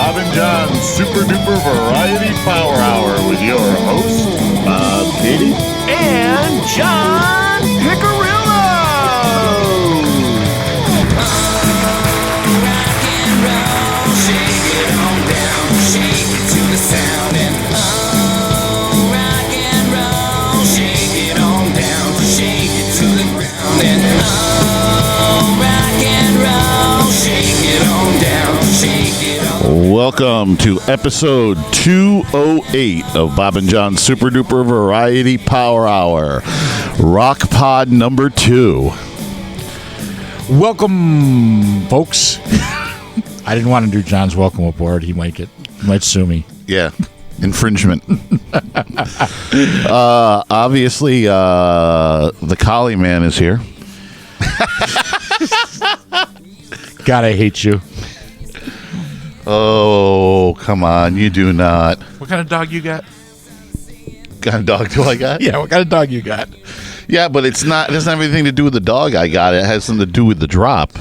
Bob and John's Super Duper Variety Power Hour with your hosts, Bob Katie and John Picarillo. Rock and roll, shake it on down, shake it to the sound and rock and roll, shake it on down, shake it to the ground and rock and roll, shake it on down, shake it on. Welcome to episode 208 of Bob and John's Super Duper Variety Power Hour, RockPod number 2. Welcome, folks. I didn't want to do John's welcome aboard. He might sue me. Yeah, infringement. Obviously, the Collie Man is here. God, I hate you. Oh, come on. You do not. What kind of dog you got? What kind of dog do I got? Yeah, what kind of dog you got? Yeah, but it doesn't have anything to do with the dog I got. It has something to do with the drop.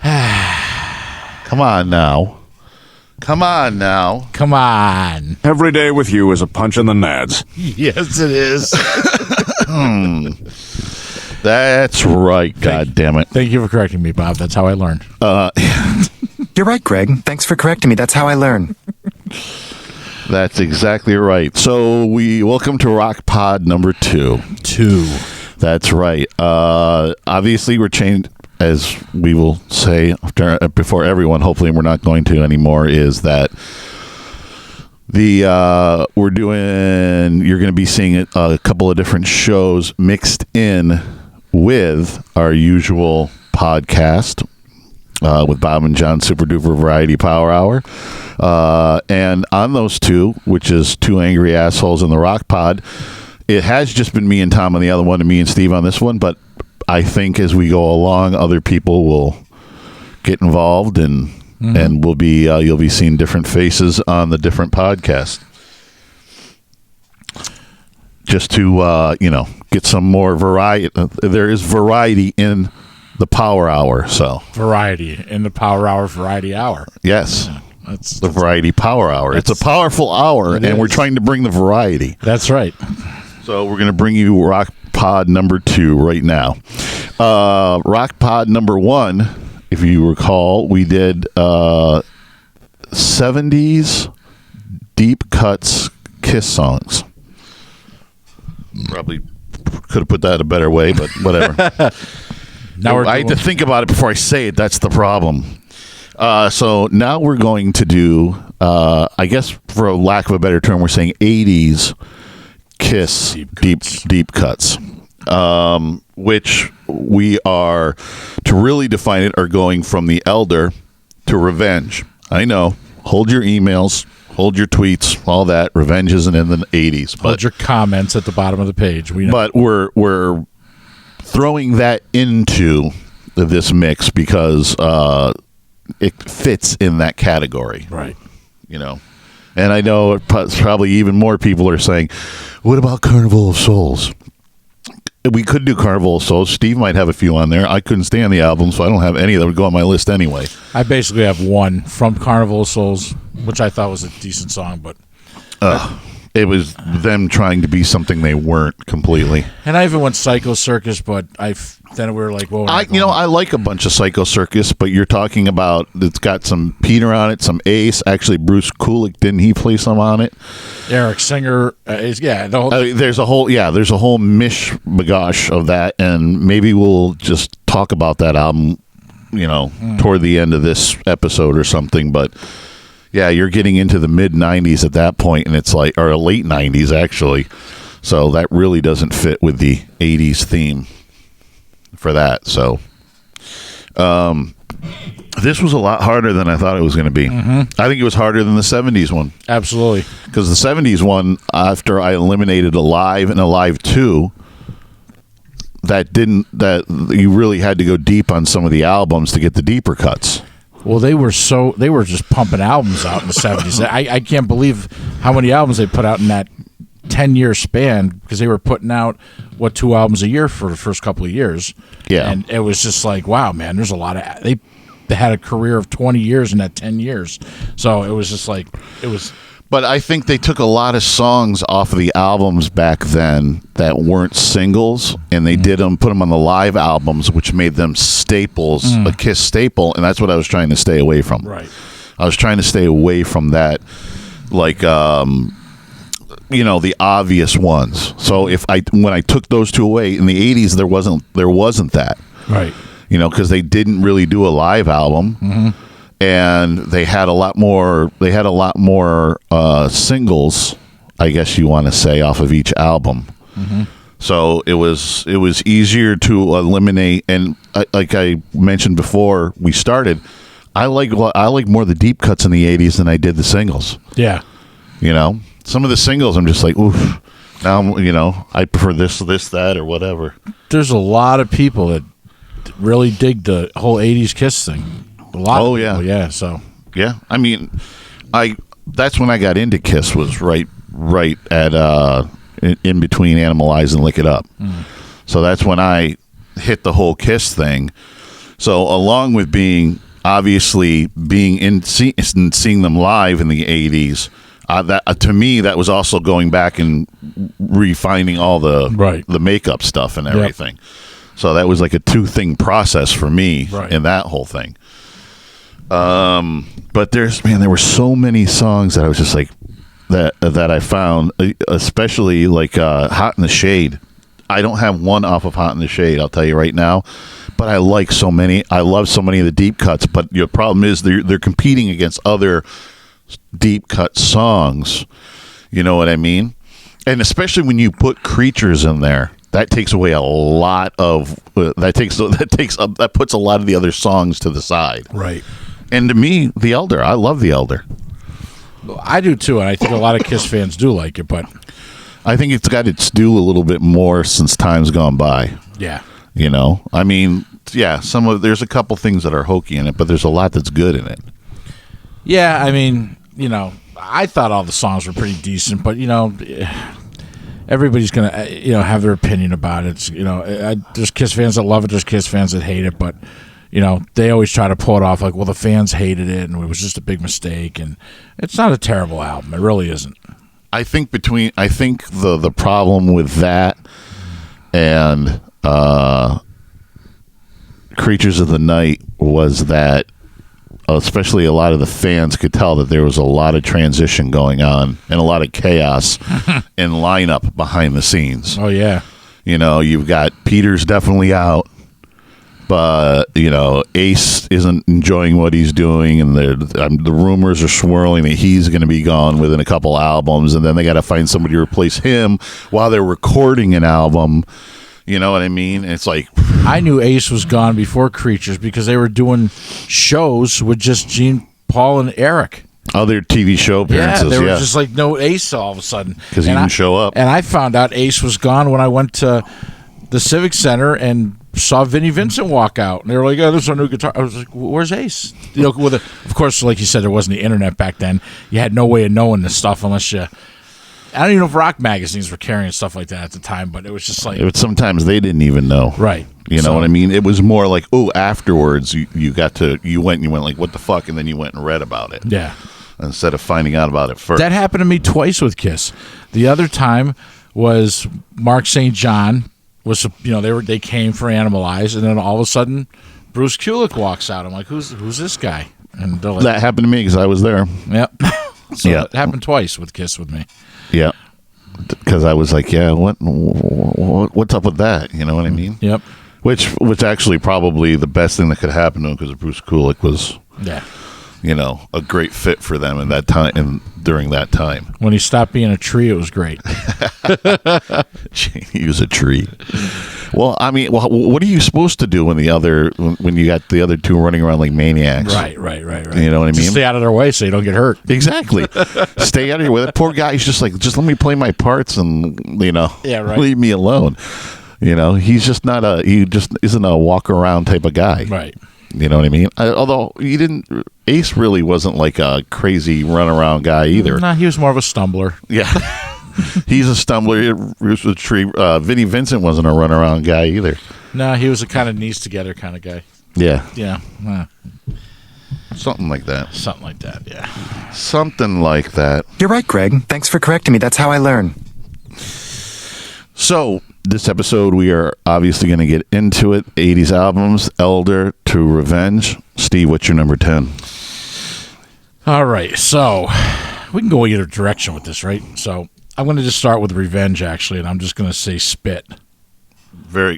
Come on now. Come on. Every day with you is a punch in the nads. Yes, it is. That's right. God damn it. Thank you for correcting me, Bob. That's how I learned. You're right, Greg. Thanks for correcting me. That's how I learn. That's exactly right. So we welcome to RockPod number 2. 2. That's right. Obviously, we're changed, as we will say before everyone. Hopefully, we're not going to anymore. Is that we're doing? You're going to be seeing a couple of different shows mixed in with our usual podcast. With Bob and John Super Duper Variety Power Hour. And on those two, which is Two Angry Assholes in the Rock Pod, it has just been me and Tom on the other one and me and Steve on this one. But I think as we go along, other people will get involved and we'll be you'll be seeing different faces on the different podcasts. Just to, get some more variety. There is variety in the Power Hour, so Variety in the Power Hour, Variety Hour. yes, Yeah, that's the Variety Power Hour. It's a powerful hour, and we're trying to bring the variety. That's right. So we're going to bring you Rock Pod number 2 right now. Rock Pod number 1, if you recall, we did 70s deep cuts Kiss songs. Probably could have put that a better way, but whatever. I had to think about it before I say it. That's the problem. So now we're going to do, I guess for lack of a better term, we're saying 80s Kiss deep cuts, which we are, to really define it, are going from The Elder to Revenge. I know. Hold your emails. Hold your tweets. All that. Revenge isn't in the 80s. But, Hold your comments at the bottom of the page. We know. But we're throwing that into this mix because it fits in that category. Right. And I know probably even more people are saying, what about Carnival of Souls? We could do Carnival of Souls. Steve might have a few on there. I couldn't stand the album, so I don't have any that would go on my list anyway. I basically have one from Carnival of Souls, which I thought was a decent song, but it was them trying to be something they weren't completely. And I even went Psycho Circus, but then we were like, "Well, I like a bunch of Psycho Circus, but you're talking about it's got some Peter on it, some Ace. Actually, Bruce Kulick, didn't he play some on it? Eric Singer, there's there's a whole mishmash of that, and maybe we'll just talk about that album, toward the end of this episode or something, but. Yeah, you're getting into the mid-90s at that point, and it's like, or late 90s, actually. So that really doesn't fit with the 80s theme for that. So this was a lot harder than I thought it was going to be. Mm-hmm. I think it was harder than the 70s one. Absolutely. Because the 70s one, after I eliminated Alive and Alive 2, that you really had to go deep on some of the albums to get the deeper cuts. Well, they were just pumping albums out in the 70s. I can't believe how many albums they put out in that 10-year span, because they were putting out, 2 albums a year for the first couple of years. Yeah. And it was just like, wow, man, there's a lot of... They they had a career of 20 years in that 10 years. So it was just like it was. But I think they took a lot of songs off of the albums back then that weren't singles, and they put them on the live albums, which made them staples, a Kiss staple, and that's what I was trying to stay away from. Right. I was trying to stay away from that, like, the obvious ones. So when I took those two away in the '80s, there wasn't that, Right. Because they didn't really do a live album. And they had a lot more. They had a lot more singles, I guess you want to say, off of each album. So it was easier to eliminate. And like I mentioned before we started, I like more the deep cuts in the '80s than I did the singles. Yeah. Some of the singles I'm just like, oof. Now I prefer this, that, or whatever. There's a lot of people that really dig the whole '80s Kiss thing. A lot. Oh, of yeah. people, yeah. So Yeah, I mean, that's when I got into Kiss, was right at in between Animalize and Lick It Up. So that's when I hit the whole Kiss thing. So along with being seeing them live in the '80s, that to me that was also going back and refining all the makeup stuff and everything. So that was like a 2-thing process for me in that whole thing. But there were so many songs that I was just like that I found, especially like Hot in the Shade. I don't have one off of Hot in the Shade, I'll tell you right now, but I like so many. I love so many of the deep cuts, but your problem is they're competing against other deep cut songs. You know what I mean? And especially when you put Creatures in there, that takes away a lot of that puts a lot of the other songs to the side. right. And to me, The Elder, I love The Elder. I do too, and I think a lot of Kiss fans do like it, but I think it's got its due a little bit more since time's gone by. yeah. I mean, yeah, there's a couple things that are hokey in it, but there's a lot that's good in it. Yeah, I mean, I thought all the songs were pretty decent, but everybody's gonna have their opinion about it. There's Kiss fans that love it, there's Kiss fans that hate it, but they always try to pull it off like, well, the fans hated it and it was just a big mistake, and it's not a terrible album. It really isn't. I think the problem with that and Creatures of the Night was that especially a lot of the fans could tell that there was a lot of transition going on and a lot of chaos in lineup behind the scenes. Oh yeah. You've got Peter's definitely out, but Ace isn't enjoying what he's doing, and the rumors are swirling that he's going to be gone within a couple albums, and then they got to find somebody to replace him while they're recording an album. You know what I mean? It's like, I knew Ace was gone before Creatures because they were doing shows with just Gene, Paul, and Eric. Other TV show appearances. Yeah, they were just like no Ace all of a sudden because he didn't show up. And I found out Ace was gone when I went to the Civic Center and saw Vinnie Vincent walk out, and they were like, "Oh, this is our new guitar." I was like, "Where's Ace?" Of course, like you said, there wasn't the internet back then. You had no way of knowing this stuff unless you. I don't even know if rock magazines were carrying stuff like that at the time, but it was just like sometimes they didn't even know. Right. You know what I mean? It was more like, oh, afterwards you went like, what the fuck, and then you went and read about it. Yeah. Instead of finding out about it first. That happened to me twice with Kiss. The other time was Mark St. John was they came for Animalize, and then all of a sudden Bruce Kulick walks out. I'm like, who's this guy? And they're like, that happened to me because I was there. Yep. So it happened twice with Kiss with me. Yeah, because I was like, yeah, what's up with that? You know what I mean? Yep. Which actually probably the best thing that could happen to him, because Bruce Kulick was, a great fit for them in that time and during that time. When he stopped being a tree, it was great. He was a tree. Well, I mean, what are you supposed to do when you got the other two running around like maniacs? Right. You know what I mean? Just stay out of their way so you don't get hurt. Exactly. Stay out of your way. That poor guy, he's just like, just let me play my parts and, leave me alone. He's just he just isn't a walk around type of guy. Right. You know what I mean? Although Ace really wasn't like a crazy run around guy either. No, he was more of a stumbler. Yeah. He's a stumbler. Bruce was a tree. Vinnie Vincent wasn't a run around guy either. No, he was a kind of knees together kind of guy. Yeah. Yeah. Something like that. Something like that, yeah. Something like that. You're right, Greg. Thanks for correcting me. That's how I learn. So, this episode, we are obviously going to get into it. 80s albums, Elder to Revenge. Steve, what's your number 10? All right, so we can go either direction with this, right? So I'm going to just start with Revenge, actually, and I'm just going to say Spit. Yeah,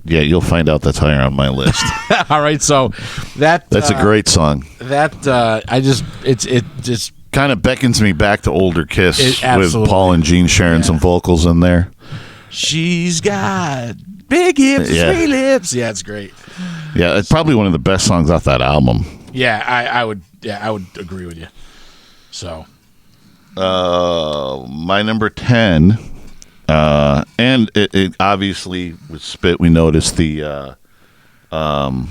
you'll find out that's higher on my list. All right, so that's a great song. It just kind of beckons me back to older Kiss with Paul and Gene sharing some vocals in there. She's got big hips, sweet lips. Yeah, it's great. Yeah, it's probably one of the best songs off that album. Yeah, I would agree with you. So, my number 10, and it obviously with Spit, we noticed it's a Bob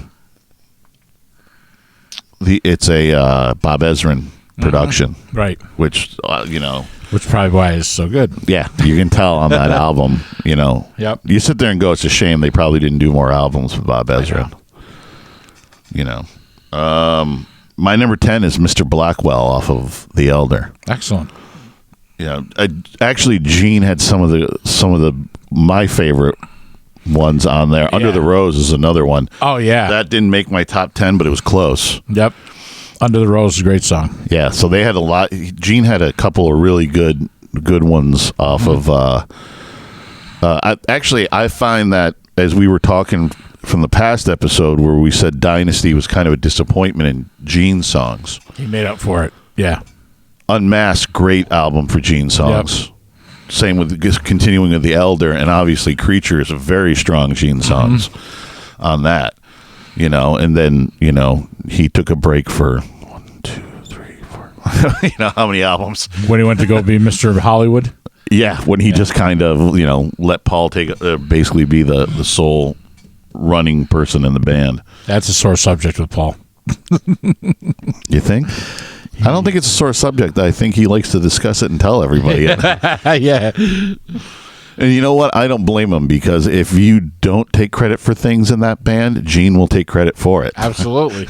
Ezrin production, right? Which which probably why it's so good. Yeah, you can tell on that album. Yep. You sit there and go, it's a shame they probably didn't do more albums with Bob Ezrin. My number 10 is Mr. Blackwell off of The Elder. Excellent. Yeah, actually, Gene had some of the my favorite ones on there. Under the Rose is another one. Oh yeah, that didn't make my top 10, but it was close. Yep. Under the Rose is a great song. Yeah, so they had a lot. Gene had a couple of really good ones off of. I find that as we were talking from the past episode where we said Dynasty was kind of a disappointment in Gene songs. He made up for it. Yeah. Unmasked, great album for Gene songs. Yep. Same with continuing with The Elder, and obviously Creature is a very strong Gene songs on that. And then, he took a break for 1, 2, 3, 4. How many albums? When he went to go be Mr. Hollywood? Yeah, when he just kind of, let Paul basically be the sole running person in the band. That's a sore subject with Paul. You think? I don't think it's a sore subject. I think he likes to discuss it and tell everybody it. Yeah. And you know what? I don't blame him, because if you don't take credit for things in that band, Gene will take credit for it. Absolutely.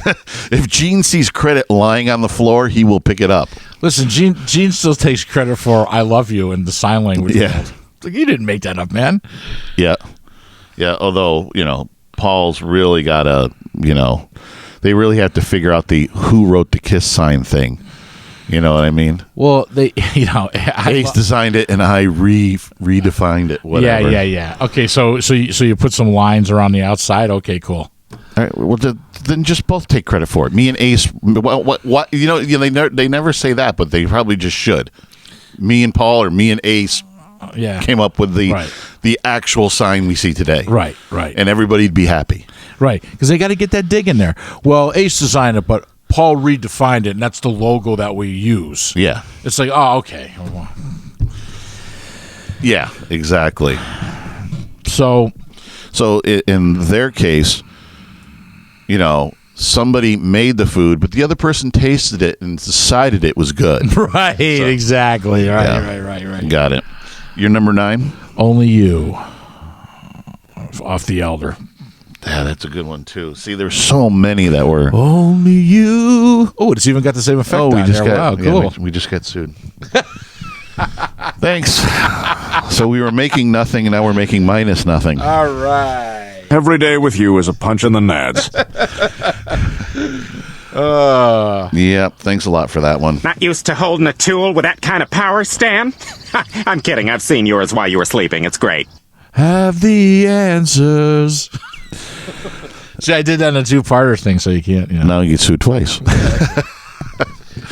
If Gene sees credit lying on the floor, he will pick it up. Listen, Gene still takes credit for "I love you" in the sign language. Yeah. Like, you didn't make that up, man. Yeah. Yeah. Although, Paul's really got to, they really have to figure out the who wrote the Kiss sign thing. You know what I mean? Well, they, Ace designed it, and I redefined it. Whatever. Yeah. Okay, so you put some lines around the outside. Okay, cool. All right, well, then just both take credit for it. Me and Ace. What? They never say that, but they probably just should. Me and Paul, or me and Ace, came up with the actual sign we see today. Right. And everybody'd be happy. Right, because they got to get that dig in there. Well, Ace designed it, but Paul redefined it, and that's the logo that we use. Yeah. It's like, oh, okay. Yeah, exactly. So in their case, somebody made the food, but the other person tasted it and decided it was good. Right, exactly. Right. Got it. Your number 9? Only You, off The Elder. Yeah, that's a good one too. See, there's so many that were Only You. Oh, it's even got the same effect. We just wow, cool. We just got sued. Thanks. So we were making nothing, and now we're making minus nothing. All right. Every day with you is a punch in the nads. Yeah, thanks a lot for that one. Not used to holding a tool with that kind of power, Stan? I'm kidding. I've seen yours while you were sleeping. It's great. Have the answers. See, I did that in a two-parter thing, so you can't. Now you get sued twice.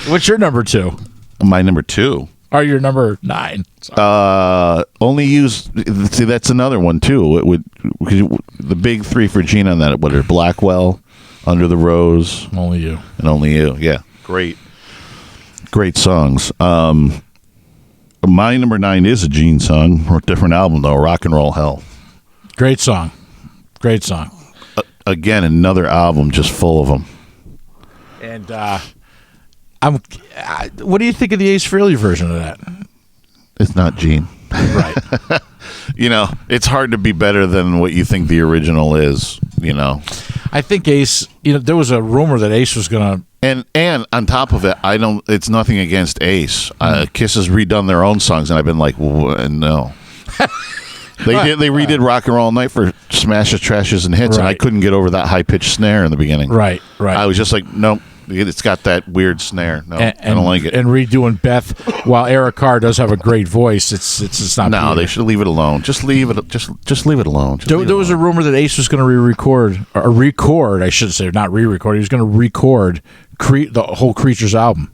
What's your number 2? My number 2. Or your number 9? Only Use. See, that's another one too. It would the big 3 for Gene on that. What are Blackwell, Under the Rose, Only You, and Only You? Yeah, great songs. My number 9 is a Gene song, or a different album though. Rock and Roll Hell. Great song. Again, another album just full of them. And what do you think of the Ace Frehley version of that? It's not Gene. Right. It's hard to be better than what you think the original is, I think Ace. There was a rumor that Ace was gonna. And on top of it, I don't. It's nothing against Ace. Kiss has redone their own songs, and I've been like, no. They redid Rock and Roll All Night for Smashes, Trashes, and Hits, and I Right. couldn't get over that high pitched snare in the beginning. Right. I was just like, nope. It's got that weird snare. No, I don't like it. And redoing Beth, while Eric Carr does have a great voice, it's not. No, Peter. they should leave it alone. Just leave it. Just leave it alone. There was a rumor that Ace was going to re-record, or record, I should say, not re-record. He was going to record the whole Creatures album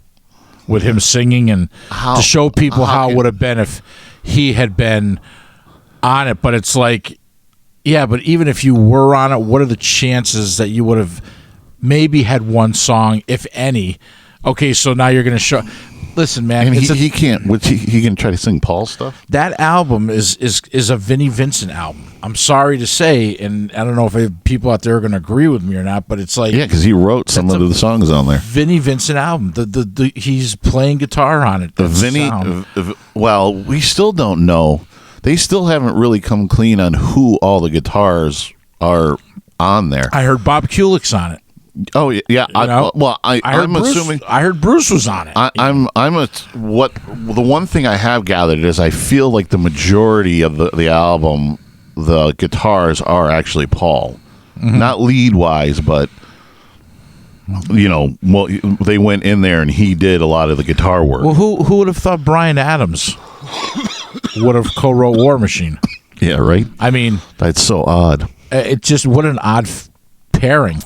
with him singing and to show people how it would have been if he had been on it. But it's like, yeah, but even if you were on it, what are the chances that you would have maybe had one song, if any? Okay, so now you're going to show. Listen, man, and he can't. He can try to sing Paul's stuff. That album is a Vinnie Vincent album. I'm sorry to say, and I don't know if people out there are going to agree with me or not, but it's like, Yeah, because he wrote some of the songs on there. Vinnie Vincent album. The he's playing guitar on it. The That's Vinnie. sound. Well, we still don't know. They still haven't really come clean on who all the guitars are on there. I heard Bob Kulick's on it. Oh yeah. I heard I'm Bruce, assuming. I heard Bruce was on it. The one thing I have gathered is I feel like the majority of the album, the guitars are actually Paul, not lead wise, but they went in there and he did a lot of the guitar work. Well, who would have thought Bryan Adams would have co-wrote War Machine? Yeah, right. I mean, That's so odd. it just what an odd pairing.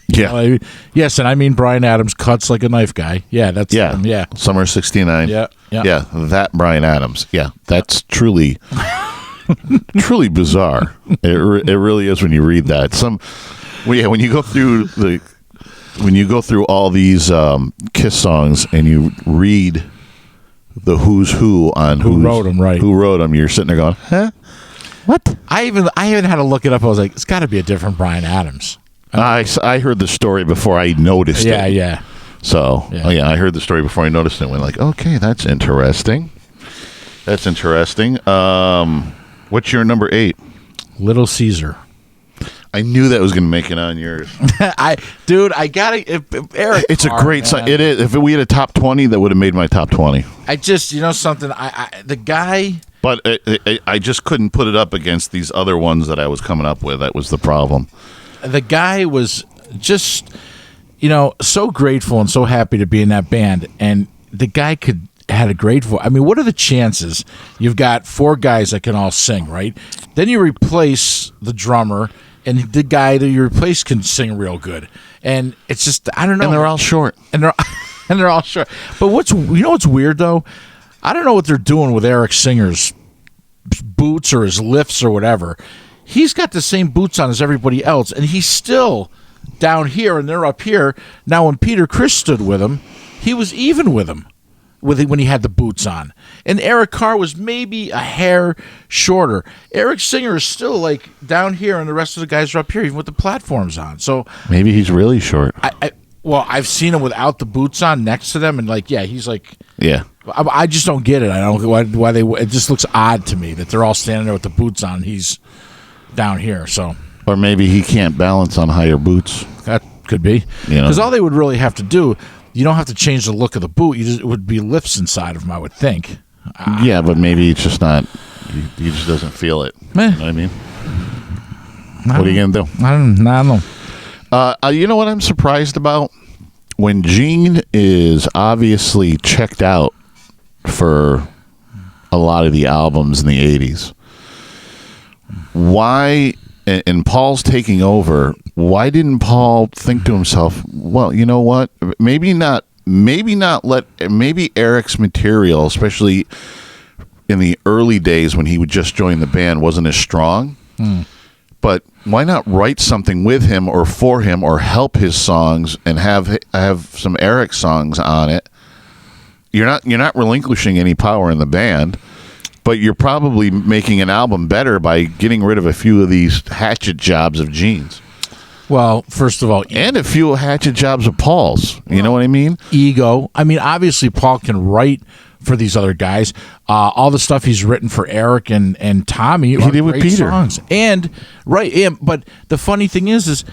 Yeah. Yes, and I mean Bryan Adams cuts like a knife guy. Yeah, that's him, yeah. Summer '69. Yeah. That Bryan Adams. Yeah, that's truly bizarre. It really is when you read that. When you go through all these Kiss songs and you read the who's who on Who wrote them, right? Who wrote them? You're sitting there going, huh? What? I even had to look it up. I was like, it's got to be a different Bryan Adams. I heard the story before I noticed it. Yeah. So, Yeah. I heard the story before I noticed it. Went like, okay, that's interesting. What's your number 8? Little Caesar. I knew that was going to make it on yours. I gotta. If Eric, It's Carr, a great man, song. It is. If we had a top 20, that would have made my top 20. I just, something. The guy. But I just couldn't put it up against these other ones that I was coming up with. That was the problem. The guy was just, so grateful and so happy to be in that band, and the guy had a great voice. I mean, what are the chances? You've got 4 guys that can all sing, right? Then you replace the drummer, and the guy that you replace can sing real good, and it's just I don't know. And they're all short. and they're all short. But what's weird though? I don't know what they're doing with Eric Singer's boots or his lifts or whatever. He's got the same boots on as everybody else, and he's still down here, and they're up here. Now, when Peter Criss stood with him, he was even with him when he had the boots on. And Eric Carr was maybe a hair shorter. Eric Singer is still like down here, and the rest of the guys are up here, even with the platforms on. So Maybe he's really short. I've seen him without the boots on next to them, and he's like, Yeah. I just don't get it. I don't why they. It just looks odd to me that they're all standing there with the boots on. And he's down here, so Or maybe he can't balance on higher boots. that could be because all they would really have to do. You don't have to change the look of the boot. It would be lifts inside of them, I would think. Yeah, but maybe it's just not. He just doesn't feel it. Meh. You know what I mean? What are you gonna do? I don't know. You know what I'm surprised about? When Gene is obviously checked out for a lot of the albums in the 80s, why, and Paul's taking over, why didn't Paul think to himself, well, you know what? Maybe Eric's material, especially in the early days when he would just join the band, wasn't as strong. But why not write something with him or for him or help his songs and have some Eric songs on it? You're not relinquishing any power in the band, but you're probably making an album better by getting rid of a few of these hatchet jobs of Gene's. Well, first of all, And a few hatchet jobs of Paul's. You know what I mean? ego. I mean, obviously, Paul can write for these other guys. All the stuff he's written for Eric and Tommy are did with great Peter. songs. But the funny thing is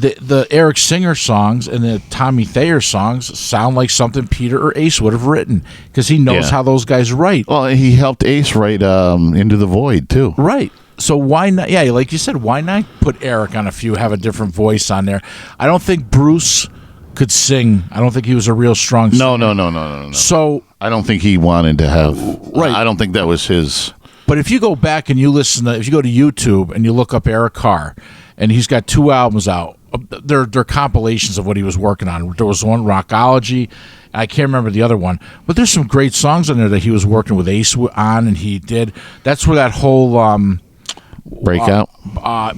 the Eric Singer songs and the Tommy Thayer songs sound like something Peter or Ace would have written because he knows how those guys write. Well, he helped Ace write Into the Void, too. Right. So why not? Yeah, like you said, why not put Eric on a few, have a different voice on there? I don't think Bruce could sing. I don't think he was a real strong singer. No. So I don't think he wanted to have... Right. I don't think that was his... But if you go back and you listen to, if you go to YouTube and you look up Eric Carr, and he's got 2 albums out, they're compilations of what he was working on. There was one, Rockology, I can't remember the other one, but there's some great songs on there that he was working with Ace on, and he did. That's where that whole Breakout?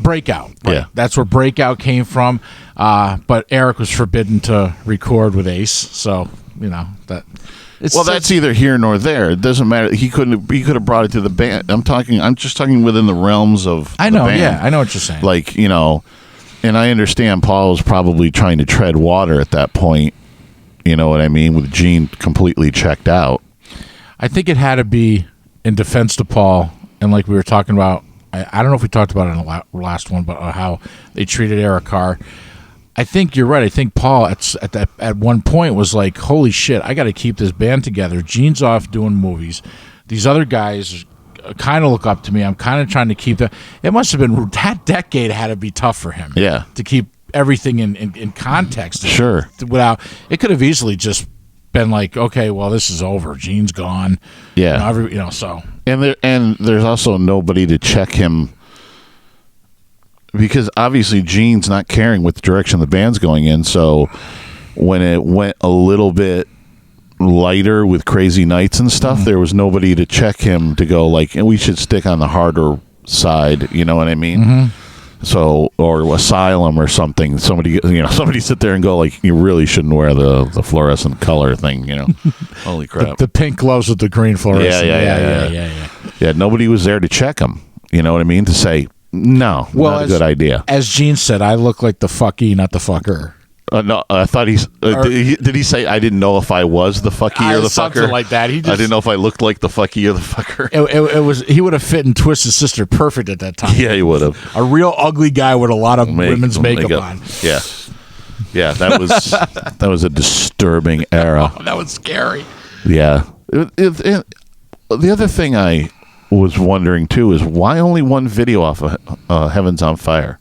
Breakout. Right? Yeah. That's where Breakout came from, but Eric was forbidden to record with Ace, so, that... That's either here nor there. It doesn't matter. He could have brought it to the band. I'm just talking within the realms of I know, the band. yeah, I know what you're saying. Like, and I understand Paul was probably trying to tread water at that point. You know what I mean? With Gene completely checked out. I think it had to be in defense to Paul, and like we were talking about, I don't know if we talked about it in the last one, but how they treated Eric Carr. I think you're right. I think Paul at one point was like, holy shit, I got to keep this band together. Gene's off doing movies. These other guys kind of look up to me. I'm kind of trying to keep that. It must have been, that decade had to be tough for him. Yeah. To keep everything in context. Sure. Without, it could have easily just been like, okay, well, this is over. Gene's gone. Yeah. So. And there's also nobody to check him. Because obviously Gene's not caring what the direction the band's going in, so when it went a little bit lighter with Crazy Nights and stuff, there was nobody to check him to go like, and we should stick on the harder side, you know what I mean? So, or Asylum or something. Somebody sit there and go like, you really shouldn't wear the fluorescent color thing, Holy crap! The pink gloves with the green fluorescent. Yeah. Nobody was there to check him. You know what I mean? To say. No, not a good idea. As Gene said, I look like the fucky, not the fucker. No, I thought did he say I didn't know if I was the fucky or the something fucker? Like that. I didn't know if I looked like the fucky or the fucker. It was he would have fit in Twisted Sister perfect at that time. Yeah, he would have. A real ugly guy with a lot of women's makeup on. Yeah, that was a disturbing era. Oh, that was scary. Yeah. The other thing I was wondering too is why only one video off of Heaven's on Fire?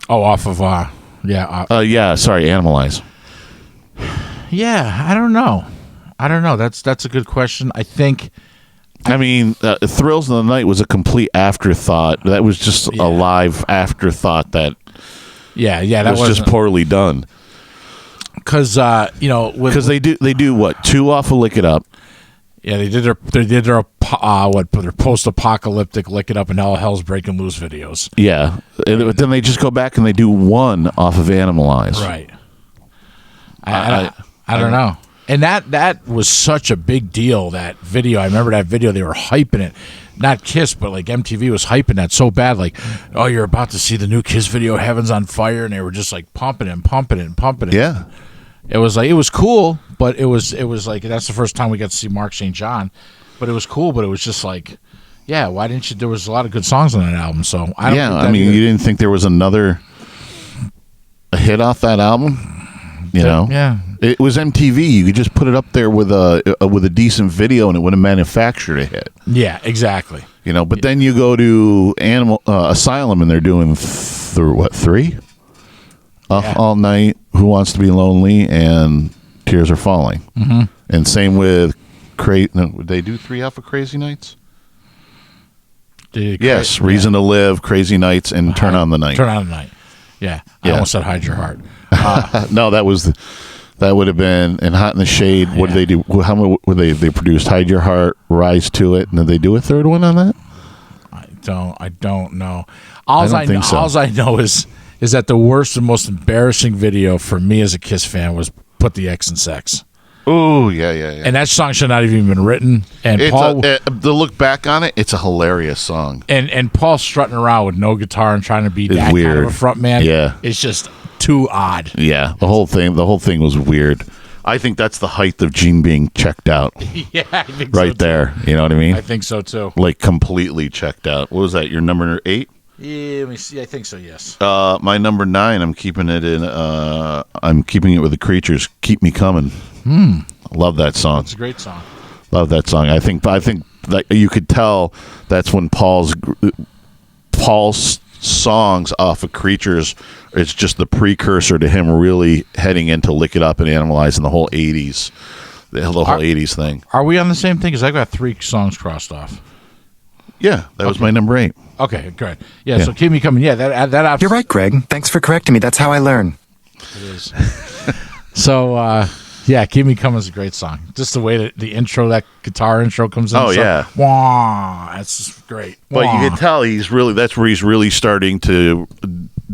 Oh, off of sorry, Animalize. Yeah, I don't know. That's a good question. I think. I mean, Thrills of the Night was a complete afterthought. That was just a live afterthought that. Yeah, that was just poorly done. Because they do what 2 off of Lick It Up. Yeah, they did their post-apocalyptic Lick It Up and All Hell's Breaking Loose videos. Yeah, but then they just go back and they do 1 off of Animalize. Right. I don't know. And that was such a big deal, that video. I remember that video. They were hyping it. Not Kiss, but like MTV was hyping that so bad. Like, oh, you're about to see the new Kiss video, Heaven's on Fire. And they were just like pumping it. Yeah. It was cool, but it was like, that's the first time we got to see Mark St. John. But it was cool, but it was just like, yeah, why didn't you? There was a lot of good songs on that album. So I don't you didn't think there was another hit off that album? Yeah. It was MTV. You could just put it up there with a decent video, and it would have manufactured a hit. Yeah, exactly. But then you go to Asylum, and they're doing 3? All Night, Who Wants to Be Lonely, and Tears Are Falling. Mm-hmm. And same with would they do 3 off of Crazy Nights? Yes, Reason to Live, Crazy Nights, and Turn on the Night. Turn on the Night. Yeah. I almost said Hide Your Heart. No, that would have been in Hot in the Shade. What did they do? How many were they produced? Hide Your Heart, Rise to It, and did they do a third one on that? I don't know. All I know is that the worst and most embarrassing video for me as a Kiss fan was Put the X in Sex. Oh, yeah. And that song should not have even been written. And to look back on it, it's a hilarious song. And Paul strutting around with no guitar and trying to be that weird. kind of a front man. Yeah. It's just too odd. Yeah, the whole thing was weird. I think that's the height of Gene being checked out. Yeah, I think right so there. You know what I mean? I think so too. Like completely checked out. What was that? Your number 8? Yeah, let me see. I think so. Yes. My number 9. I'm keeping it in. I'm keeping it with the Creatures. Keep Me Coming. Love that song. It's a great song. Love that song. I think that you could tell that's when Paul's songs off of Creatures. It's just the precursor to him really heading into Lick It Up and Animalize and the whole 80s. The whole 80s thing. Are we on the same thing? Because I got 3 songs crossed off. Yeah, that was my number 8. Okay, great. Yeah, so Keep Me Coming. Yeah, that You're right, Greg. Thanks for correcting me. That's how I learn. It is. So, yeah, Keep Me Coming is a great song. Just the way that the intro, that guitar intro comes in. Oh, yeah. Wah, that's just great. But Wah. you can tell that's where he's really starting to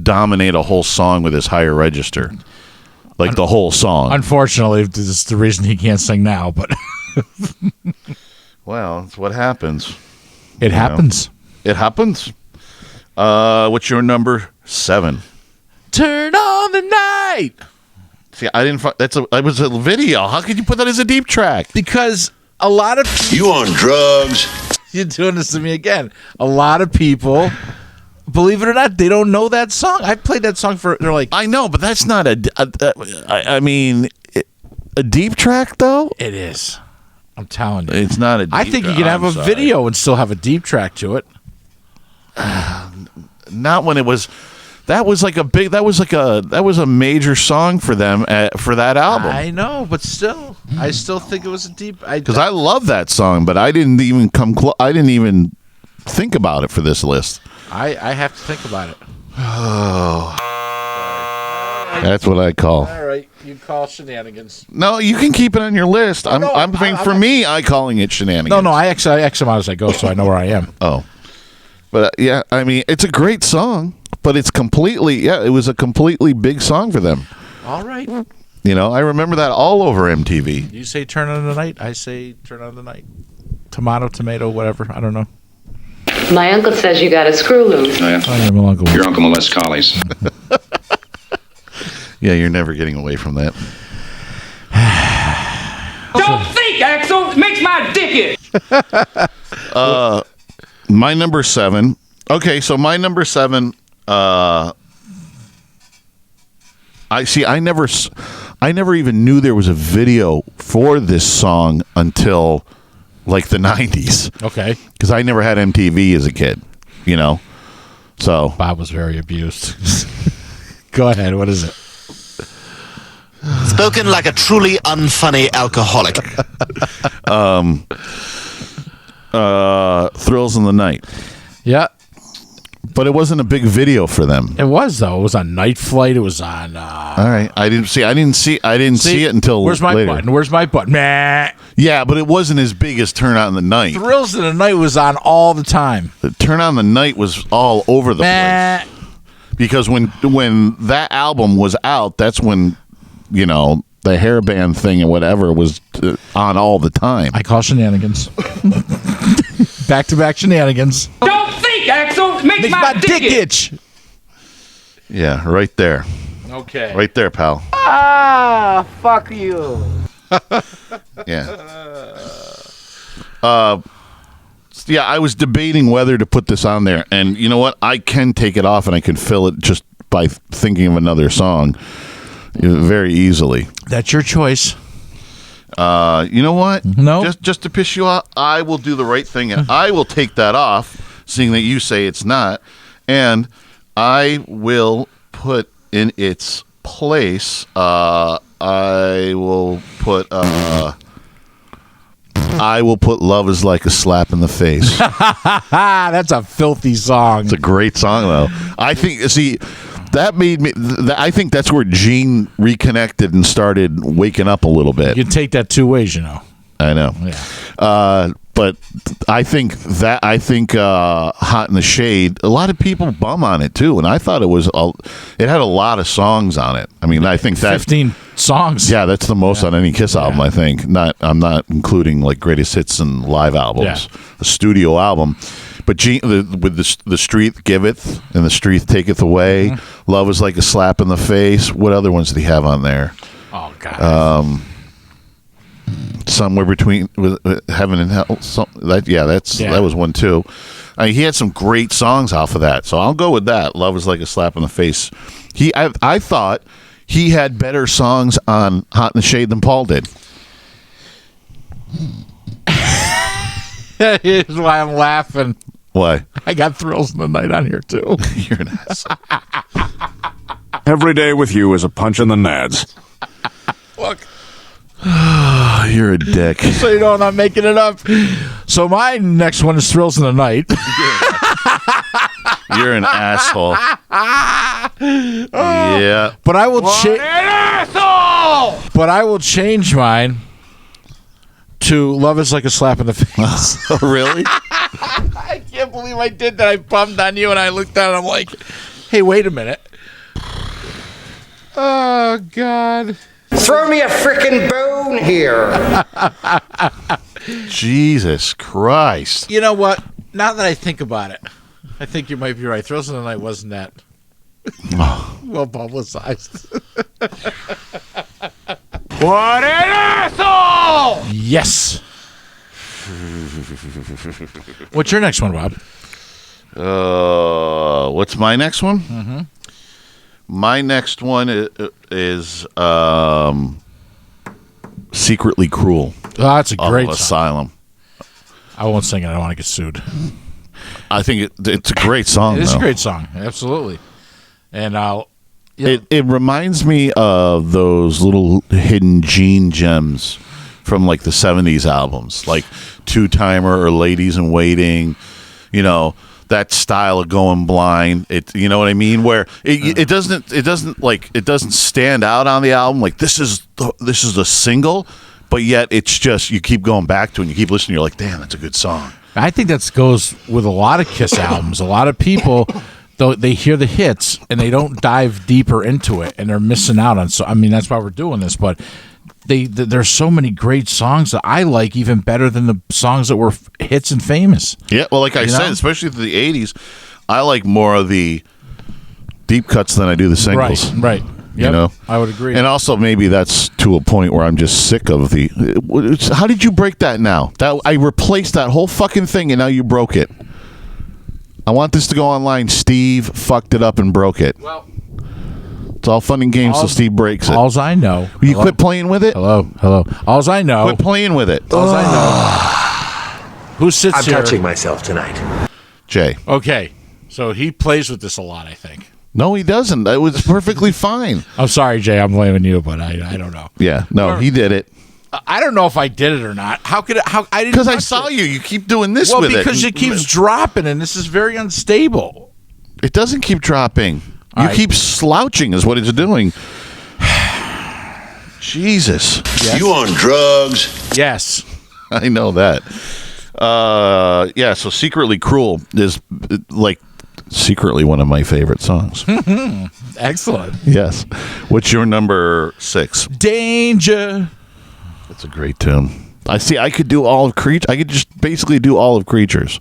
dominate a whole song with his higher register. Like the whole song. Unfortunately, this is the reason he can't sing now, but Well, it's what happens. it happens. It happens. What's your number 7? Turn on the night. See, I didn't. That was a video. How could you put that as a deep track? Because a lot of You on drugs? you're doing this to me again. A lot of people, believe it or not, they don't know that song. I played that song for. They're like, I know, but that's not I mean, a deep track though. it is. I'm telling you, It's not a. Deep I think you track. can have I'm a sorry. video and still have a deep track to it. Not when it was. That was like a major song for them for that album. I know, but still, I still think it was a deep. Because I love that song, but I didn't even come close. I didn't even think about it for this list. I have to think about it. That's what I call. All right, you call shenanigans. No, you can keep it on your list. I'm saying for me, I calling it shenanigans. No, I X them out as I go, so I know where I am. Oh, but yeah, I mean, it's a great song, but it's completely. Yeah, it was a completely big song for them. All right. You know, I remember that all over MTV. You say turn on the night. I say turn on the night. Tomato, whatever. I don't know. My uncle says you got a screw loose. Oh, yeah, my uncle. Your uncle molests collies. Yeah, you're never getting away from that. Don't think, Axel. It makes my dick itch. My number 7. Okay, so my number 7. I never even knew there was a video for this song until like the 90s. Okay. Because I never had MTV as a kid, you know. So Bob was very abused. Go ahead. What is it? Spoken like a truly unfunny alcoholic. Thrills in the Night. Yeah. But it wasn't a big video for them. It was though. It was on Night Flight. It was on. All right, I didn't see it until Where's my later. button? Where's my button? Meh. Yeah, but it wasn't as big as Turn On the Night. Thrills in the Night was on all the time. Turn On the Night was all over the Meh. place. Because when that album was out, that's when, you know, the hairband thing and whatever was on all the time. I call shenanigans. Back-to-back shenanigans. Don't think, Axel. It makes my dick itch. Yeah, right there. Okay. Right there, pal. Ah, fuck you. Yeah. Yeah, I was debating whether to put this on there. And you know what? I can take it off and I can fill it just by thinking of another song very easily. That's your choice. You know what? No. Just to piss you off, I will do the right thing and I will take that off, seeing that you say it's not, and I will put in its place. I will put Love Is Like a Slap in the Face. That's a filthy song. It's a great song, though. I think. See, that made me. I think that's where Gene reconnected and started waking up a little bit. You can take that 2 ways, you know. I know. Yeah. But I think Hot in the Shade, a lot of people bum on it too, and I thought it had a lot of songs on it. I mean, I think that 15 songs. yeah, that's the most on any Kiss album. I think. I'm not including like greatest hits and live albums, a studio album. But with the Street Giveth and the Street Taketh Away, Love Is Like a Slap in the Face. What other ones did he have on there? Oh God. somewhere between heaven and hell. That was one too. I mean, he had some great songs off of that, so I'll go with that. Love is like a slap in the face. I thought he had better songs on Hot in the Shade than Paul did. Here's why I'm laughing. Why? I got Thrills in the Night on here too. You're an asshole. Every day with you is a punch in the nads. Look. You're a dick. So you know I'm not making it up. So my next one is Thrills in the Night. You're an asshole. Yeah. But I will change mine to Love is Like a Slap in the Face. Oh, really? I can't believe I did that. I bummed on you and I looked at it. I'm like, hey, wait a minute. Oh, God. Throw me a frickin' bone here. Jesus Christ. You know what? Now that I think about it, I think you might be right. Thrills in the Night wasn't that well publicized. What an asshole! Yes. What's your next one, Bob? What's my next one? Mm-hmm. My next one is Secretly Cruel. Oh, that's a great song. Asylum. I won't sing it. I don't want to get sued. I think it's a great song. It is though. a great song. Absolutely. And it reminds me of those little hidden gene gems from like the 70s albums, like Two Timer or Ladies in Waiting, you know, that style of Going Blind. It, you know what I mean? Where it doesn't stand out on the album. Like this is a single, but yet it's just, you keep going back to it and you keep listening. You're like, damn, that's a good song. I think that goes with a lot of Kiss albums. A lot of people, though, they hear the hits and they don't dive deeper into it, and they're missing out on. So I mean, that's why we're doing this. But there's so many great songs that I like even better than the songs that were hits and famous. Yeah, well, like I said, especially through the 80s, I like more of the deep cuts than I do the singles. Right. Yep, you know, I would agree. And also, maybe that's to a point where I'm just sick of the. How did you break that now? That I replaced that whole fucking thing, and now you broke it. I want this to go online. Steve fucked it up and broke it. Well, it's all fun and games till Steve breaks it. Alls I know. Will you quit playing with it? Hello. Alls I know. Quit playing with it. Alls I know. Who sits here? I'm touching myself tonight. Jay. Okay, so he plays with this a lot, I think. No, he doesn't. It was perfectly fine. I'm sorry, Jay. I'm blaming you, but I don't know. Yeah, no, he did it. I don't know if I did it or not. How could I didn't? Because I saw you. You keep doing this with it. Well, because it keeps dropping, and this is very unstable. It doesn't keep dropping. All you right. keep slouching is what it's doing. Jesus. Yes. You on drugs? Yes. I know that. Yeah, so Secretly Cruel is like secretly one of my favorite songs. Excellent. Yes. What's your number 6? Danger. That's a great tune. I could do all of Creatures. I could just basically do all of Creatures.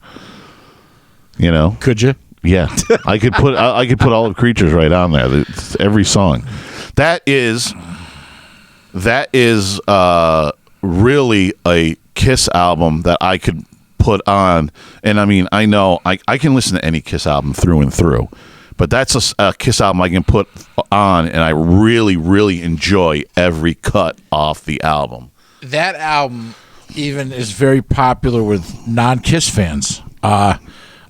You know? Could you? Yeah. I could put all of Creatures right on there. It's every song. That is really a Kiss album that I could put on. And I mean, I know I can listen to any Kiss album through and through, but that's a Kiss album I can put on, and I really, really enjoy every cut off the album. That album even is very popular with non-Kiss fans.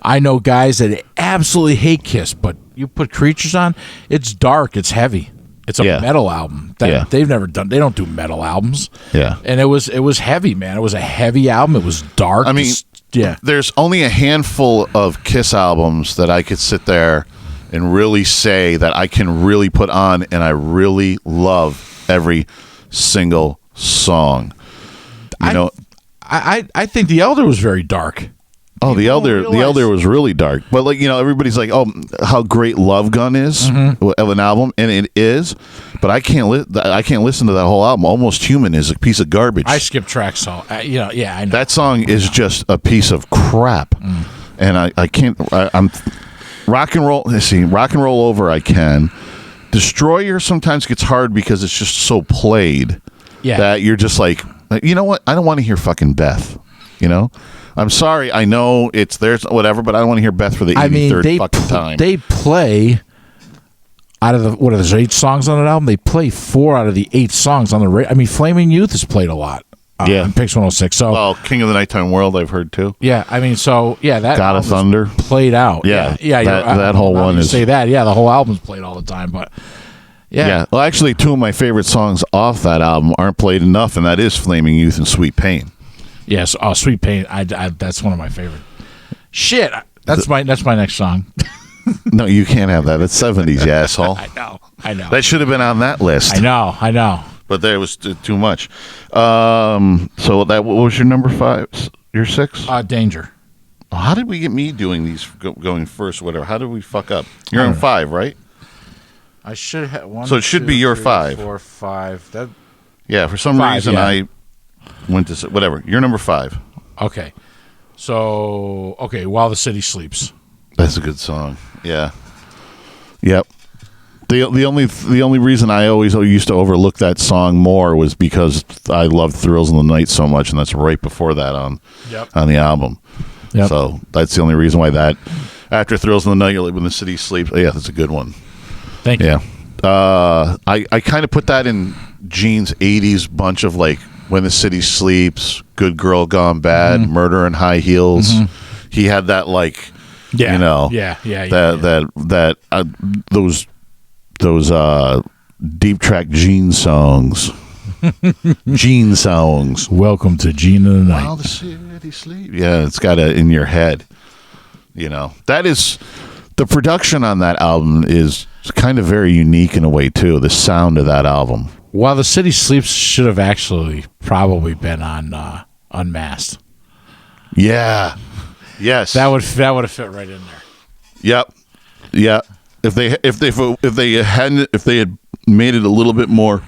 I know guys that absolutely hate Kiss, but you put Creatures on, it's dark, it's heavy. It's a metal album. They've never done. They don't do metal albums. Yeah, and it was heavy, man. It was a heavy album. It was dark. I mean, there's only a handful of Kiss albums that I could sit there and really say that I can really put on, and I really love every single song. You know, I think The Elder was very dark. Oh, the Elder was really dark. But like, you know, everybody's like, "Oh, how great Love Gun is of an album," and it is. But I can't listen to that whole album. Almost Human is a piece of garbage. I skip tracks, so I know. That song is just a piece of crap, and I can't. I'm rock and roll. Let's see, Rock and Roll Over. I can. Destroyer sometimes gets hard because it's just so played that you're just like, You know what? I don't want to hear fucking Beth. You know, I'm sorry. I know there's whatever, but I don't want to hear Beth for the 83rd fucking time. They play out of there's 8 songs on an album. They play 4 out of the 8 songs on the radio. I mean, Flaming Youth is played a lot. In Pix 106. So, King of the Nighttime World, I've heard too. Yeah, I mean, that God of Thunder played out. Yeah. That whole one is say that. Yeah, the whole album's played all the time, but. Yeah. Well, actually, 2 of my favorite songs off that album aren't played enough, and that is Flaming Youth and Sweet Pain. Yes, Sweet Pain. I that's one of my favorite. Shit, that's my next song. No, you can't have that. It's 70s, you asshole. I know. That should have been on that list. I know. But there was too much. So what was your number 5? Your 6? Danger. How did we get me doing these going first? Whatever. How did we fuck up? You're on 5, right? I should have 1. So it should be your 5. 4, 5. That. Yeah. For some reason, I went to whatever. You're number 5. Okay. So While the City Sleeps. That's a good song. Yeah. Yep. The only reason I always used to overlook that song more was because I loved Thrills in the Night so much, and that's right before that on the album. Yep. So that's the only reason why that after Thrills in the Night, When the City Sleeps. Yeah, that's a good one. Thank you. Yeah. I kind of put that in Gene's 80s bunch of like When the City Sleeps, Good Girl Gone Bad, Murder in High Heels. Mm-hmm. He had that like, those deep track Gene songs. Gene songs. Welcome to Gene in the Night. While the City Sleeps. Yeah, it's got it in your head. You know, that is the production on that album is kind of very unique in a way too. The sound of that album. While the City Sleeps should have actually probably been on Unmasked. Yeah. Yes. That would have fit right in there. Yep. Yeah. If they had made it a little bit more,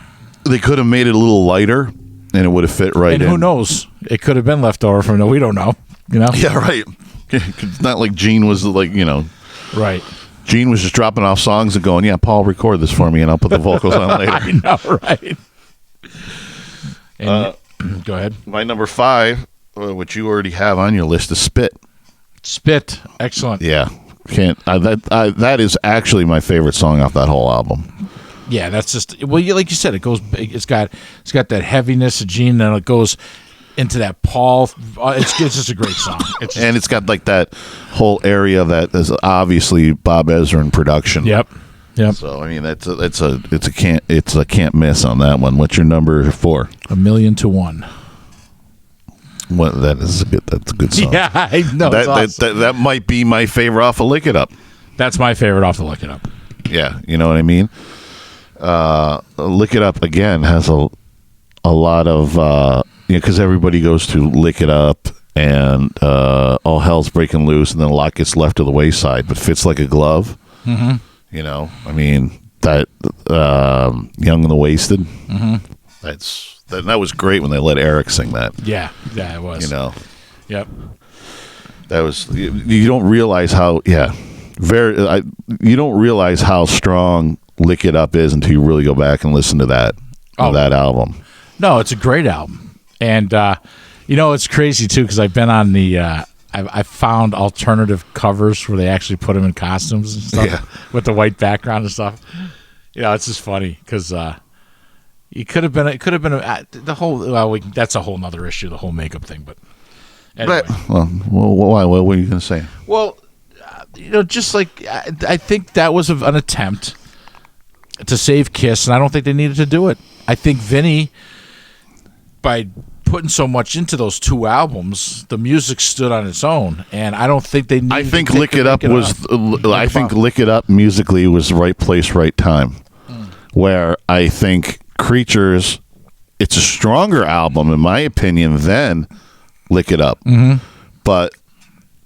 they could have made it a little lighter, and it would have fit right in. And who knows? It could have been left over from. We don't know. You know? Yeah. Right. It's not like Gene was like Right. Gene was just dropping off songs and going, "Yeah, Paul, record this for me, and I'll put the vocals on later." I know, right? And, go ahead. My number 5, which you already have on your list, is Spit. Spit, excellent. Yeah, that is actually my favorite song off that whole album. Yeah, that's just like you said. It goes. It's got that heaviness of Gene, and it goes into that Paul. It's just a great song. And it's got like that whole area that is obviously Bob Ezrin production. Yep. So I mean, it's a can't miss on that one. What's your number 4? 1,000,000 to 1. That's a good song. Yeah, I know. That might be my favorite off of Lick It Up. That's my favorite off of Lick It Up. Yeah, you know what I mean. Lick It Up again has a lot of because everybody goes to Lick It Up and all hell's breaking loose, and then a lot gets left to the wayside, but fits like a glove. Mm-hmm. You know, I mean that Young and the Wasted. Mm-hmm. That was great when they let Eric sing that. Yeah, it was. You know. Yep. That was you don't realize how you don't realize how strong Lick It Up is until you really go back and listen to that album. No, it's a great album, and it's crazy too because I've been on the. I found alternative covers where they actually put them in costumes and stuff with the white background and stuff. It's just funny because it could have been the whole. Well, that's a whole nother issue, the whole makeup thing. But anyway, why? What were you going to say? Well, just like I think that was an attempt to save Kiss, and I don't think they needed to do it. I think Vinny, by putting so much into those 2 albums, the music stood on its own, and I don't think they needed. I think Lick It Up was. I think Lick It Up musically was the right place, right time. Where I think Creatures, it's a stronger album in my opinion than Lick It Up, but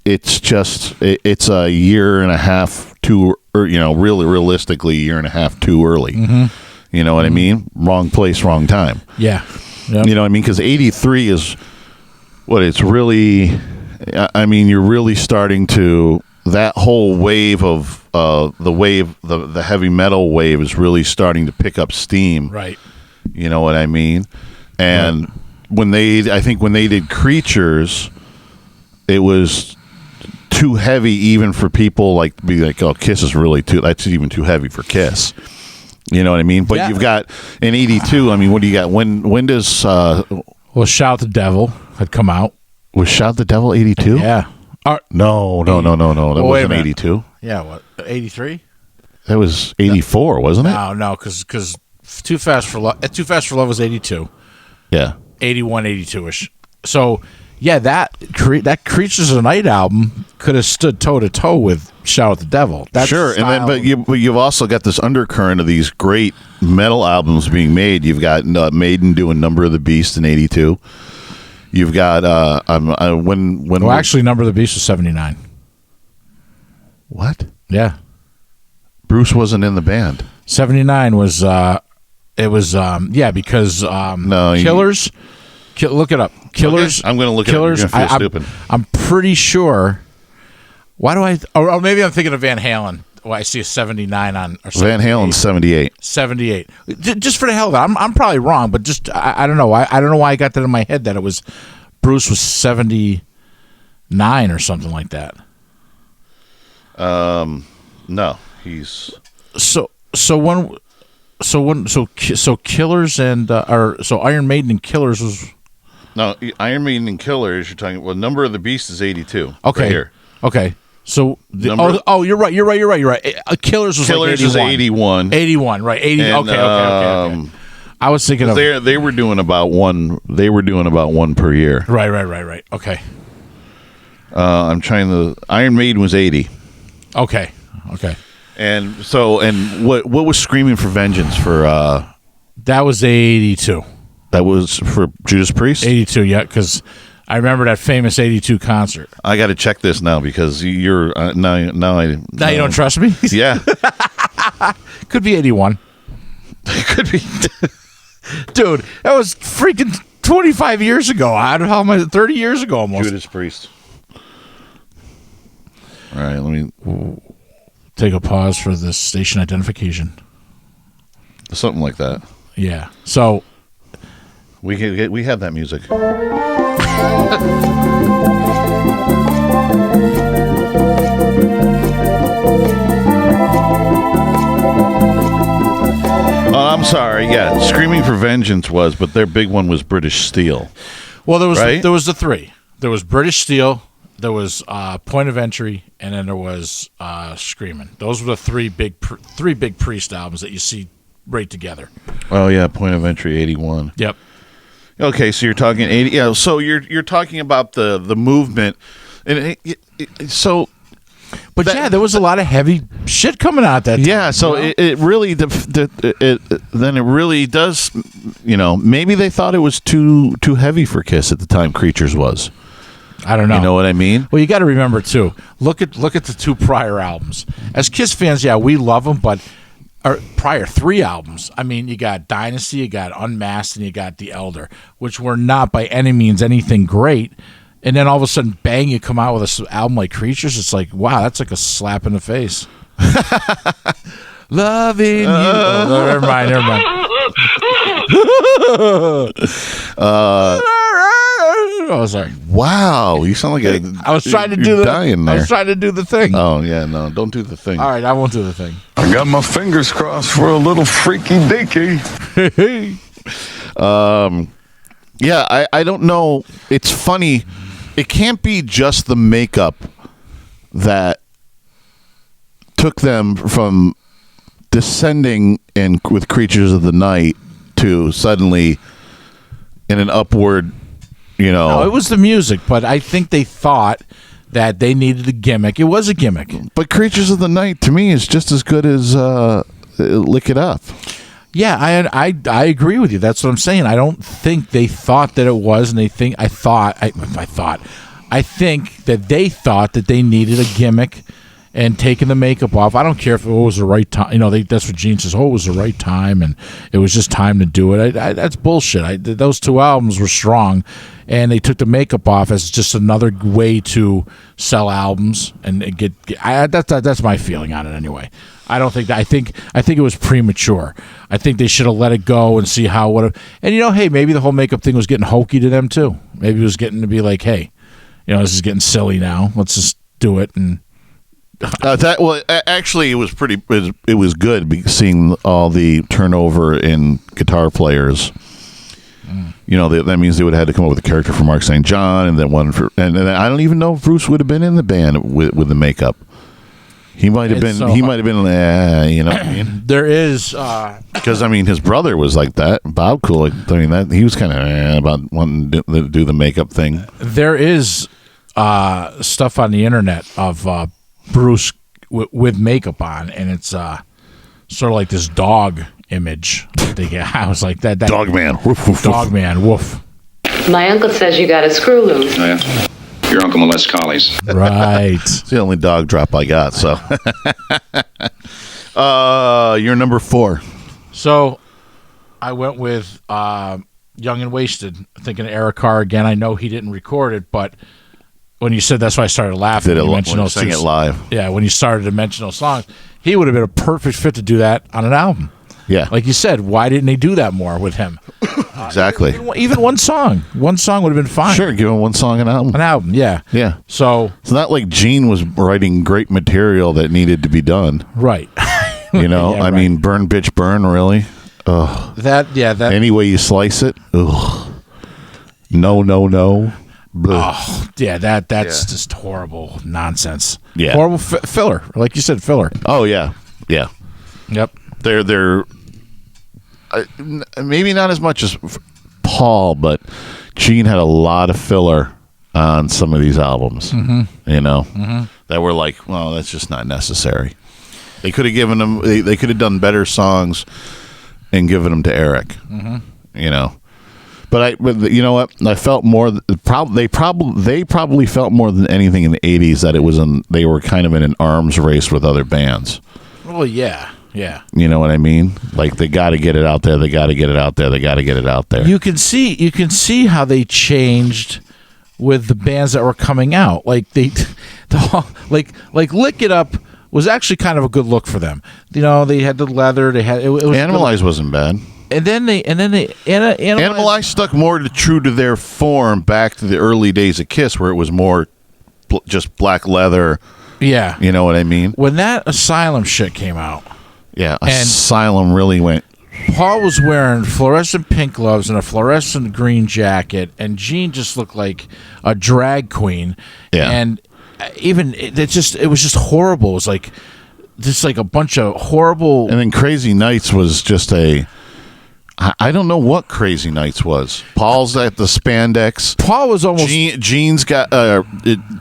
it's just it's a year and a half too, really realistically, a year and a half too early. You know what I mean? Wrong place, wrong time. Yeah. Yep. You know what I mean? Because 83 is what it's really. I mean, you're really starting to that whole wave of the heavy metal wave is really starting to pick up steam. Right. You know what I mean? And I think when they did Creatures, it was too heavy even for people like to be like, oh, Kiss is really that's even too heavy for Kiss. You know what I mean? But you've got in '82. I mean, what do you got? When does Well, Shout the Devil had come out. was Shout the Devil '82? Yeah. No. That wait a wasn't minute. '82. Yeah, what? 83? That was '84, wasn't it? No, because Too Fast for Love was 82. Yeah. 81, 82-ish. So, yeah, that Creatures of the Night album could have stood toe-to-toe with Shout at the Devil. That's sure, and then but you've also got this undercurrent of these great metal albums being made. You've got Maiden doing Number of the Beast in '82. You've got actually, Number of the Beast was 79. What? Yeah, Bruce wasn't in the band. 79 was because Killers. Look it up. Killers. Okay, I'm going to look Killers. at it. You're gonna feel stupid. I'm pretty sure. Why do I? Or maybe I'm thinking of Van Halen. Oh, I see a 79 on. Or Van Halen's 78. 78. Just for the hell of it. I'm probably wrong, but just I don't know. I don't know why I got that in my head that it was Bruce was 79 or something like that. No, he's Killers and Iron Maiden and Killers was. No, Iron Maiden and Killers. You're talking. Well, Number of the Beast is 82. Okay. Right here. Okay. So you're right. Killers was Killers like 81. is 81. 81, right? 80. And, okay. I was thinking of they were doing about one. They were doing about one per year. Right. Okay. I'm trying to. Iron Maiden was 80. Okay. And what was Screaming for Vengeance for? That was 82. That was for Judas Priest. 82, yeah, because I remember that famous 82 concert. I got to check this now because you're now you don't trust me? Yeah, could be 81. it could be. Dude, that was freaking 25 years ago. How am I? 30 years ago almost. Judas Priest. All right, let me take a pause for this station identification. Something like that. Yeah. So we have that music. I'm sorry. Yeah, Screaming for Vengeance was, but their big one was British Steel. Well, there was right? there was the three. There was British Steel. There was Point of Entry, and then there was Screaming. Those were the three big Priest albums that you see right together. Oh yeah, Point of Entry 81. Yep. Okay, so you're talking 80. Yeah, so you're talking about the movement, and But yeah, there was a lot of heavy shit coming out that time. Yeah, so it really then it really does. Maybe they thought it was too heavy for Kiss at the time. Creatures was. I don't know. You know what I mean? Well, you got to remember too. Look at the two prior albums. As Kiss fans, yeah, we love them, but prior three albums. I mean, you got Dynasty, you got Unmasked, and you got The Elder, which were not by any means anything great. And then all of a sudden, bang! You come out with an album like Creatures. It's like, wow, that's like a slap in the face. Loving you. Never mind. Oh, sorry. Wow, you sound like I was trying to do dying there. I was trying to do the thing. Oh yeah, no, don't do the thing. All right, I won't do the thing. I got my fingers crossed for a little freaky dinky. Yeah, I don't know. It's funny. It can't be just the makeup that took them from descending with Creatures of the Night to suddenly in an upward, No, it was the music, but I think they thought that they needed a gimmick. It was a gimmick. But Creatures of the Night, to me, is just as good as Lick It Up. Yeah, I agree with you. That's what I'm saying. I don't think they thought that it was, and I think that they thought that they needed a gimmick and taking the makeup off. I don't care if it was the right time. That's what Gene says. Oh, it was the right time, and it was just time to do it. That's bullshit. Those two albums were strong, and they took the makeup off as just another way to sell albums and get. That's my feeling on it anyway. I don't think that. I think it was premature. I think they should have let it go and see how would have. And hey, maybe the whole makeup thing was getting hokey to them too. Maybe it was getting to be like, hey, this is getting silly now. Let's just do it. And actually, it was pretty. It was good seeing all the turnover in guitar players. That means they would have had to come up with a character for Mark St. John, and then one for, and I don't even know if Bruce would have been in the band with the makeup. He might have been. He might have been. You know what I mean? There is because his brother was like that. Bob Kulick. That he was kind of about wanting to do the makeup thing. There is stuff on the internet of Bruce with makeup on, and it's sort of like this dog image. I was like that dog man. Woof, woof, dog man. Woof. My uncle says you got a screw loose. Oh, yeah. Your uncle molests collies. Right. It's the only dog drop I got. So, you're number 4. So, I went with Young and Wasted, thinking of Eric Carr again. I know he didn't record it, but when you said that's why I started laughing. Did it sing it live? Yeah, when you started to mention those songs, he would have been a perfect fit to do that on an album. Yeah, like you said, why didn't they do that more with him? Exactly. Even one song would have been fine. Sure, give him one song an album. An album, yeah. Yeah. So it's not like Gene was writing great material that needed to be done. Right. Yeah, I mean, Burn Bitch Burn, really? Ugh. That any way you slice it. Ugh. No. Oh, yeah, that's just horrible nonsense. Yeah. Horrible filler. Like you said, filler. Oh, yeah. Yeah. Yep. They're maybe not as much as Paul, but Gene had a lot of filler on some of these albums. Mm-hmm. That were like, well, that's just not necessary. They could have given them. They could have done better songs and given them to Eric. Mm-hmm. But you know what? I felt more. They probably felt more than anything in the '80s that they were kind of in an arms race with other bands. Well, yeah. Yeah. You know what I mean? Like they got to get it out there. They got to get it out there. They got to get it out there. You can see how they changed with the bands that were coming out. Like like Lick It Up was actually kind of a good look for them. They had the leather. They had it was Animalize wasn't bad. And then they Animalize stuck more true to their form back to the early days of Kiss, where it was more just black leather. Yeah. You know what I mean? When that Asylum shit came out. Yeah, Asylum really went. Paul was wearing fluorescent pink gloves and a fluorescent green jacket, and Gene just looked like a drag queen. Yeah. And it was just horrible. It was like a bunch of horrible. And then Crazy Nights was just I don't know what Crazy Nights was. Paul's at the spandex. Paul was almost. Gene's got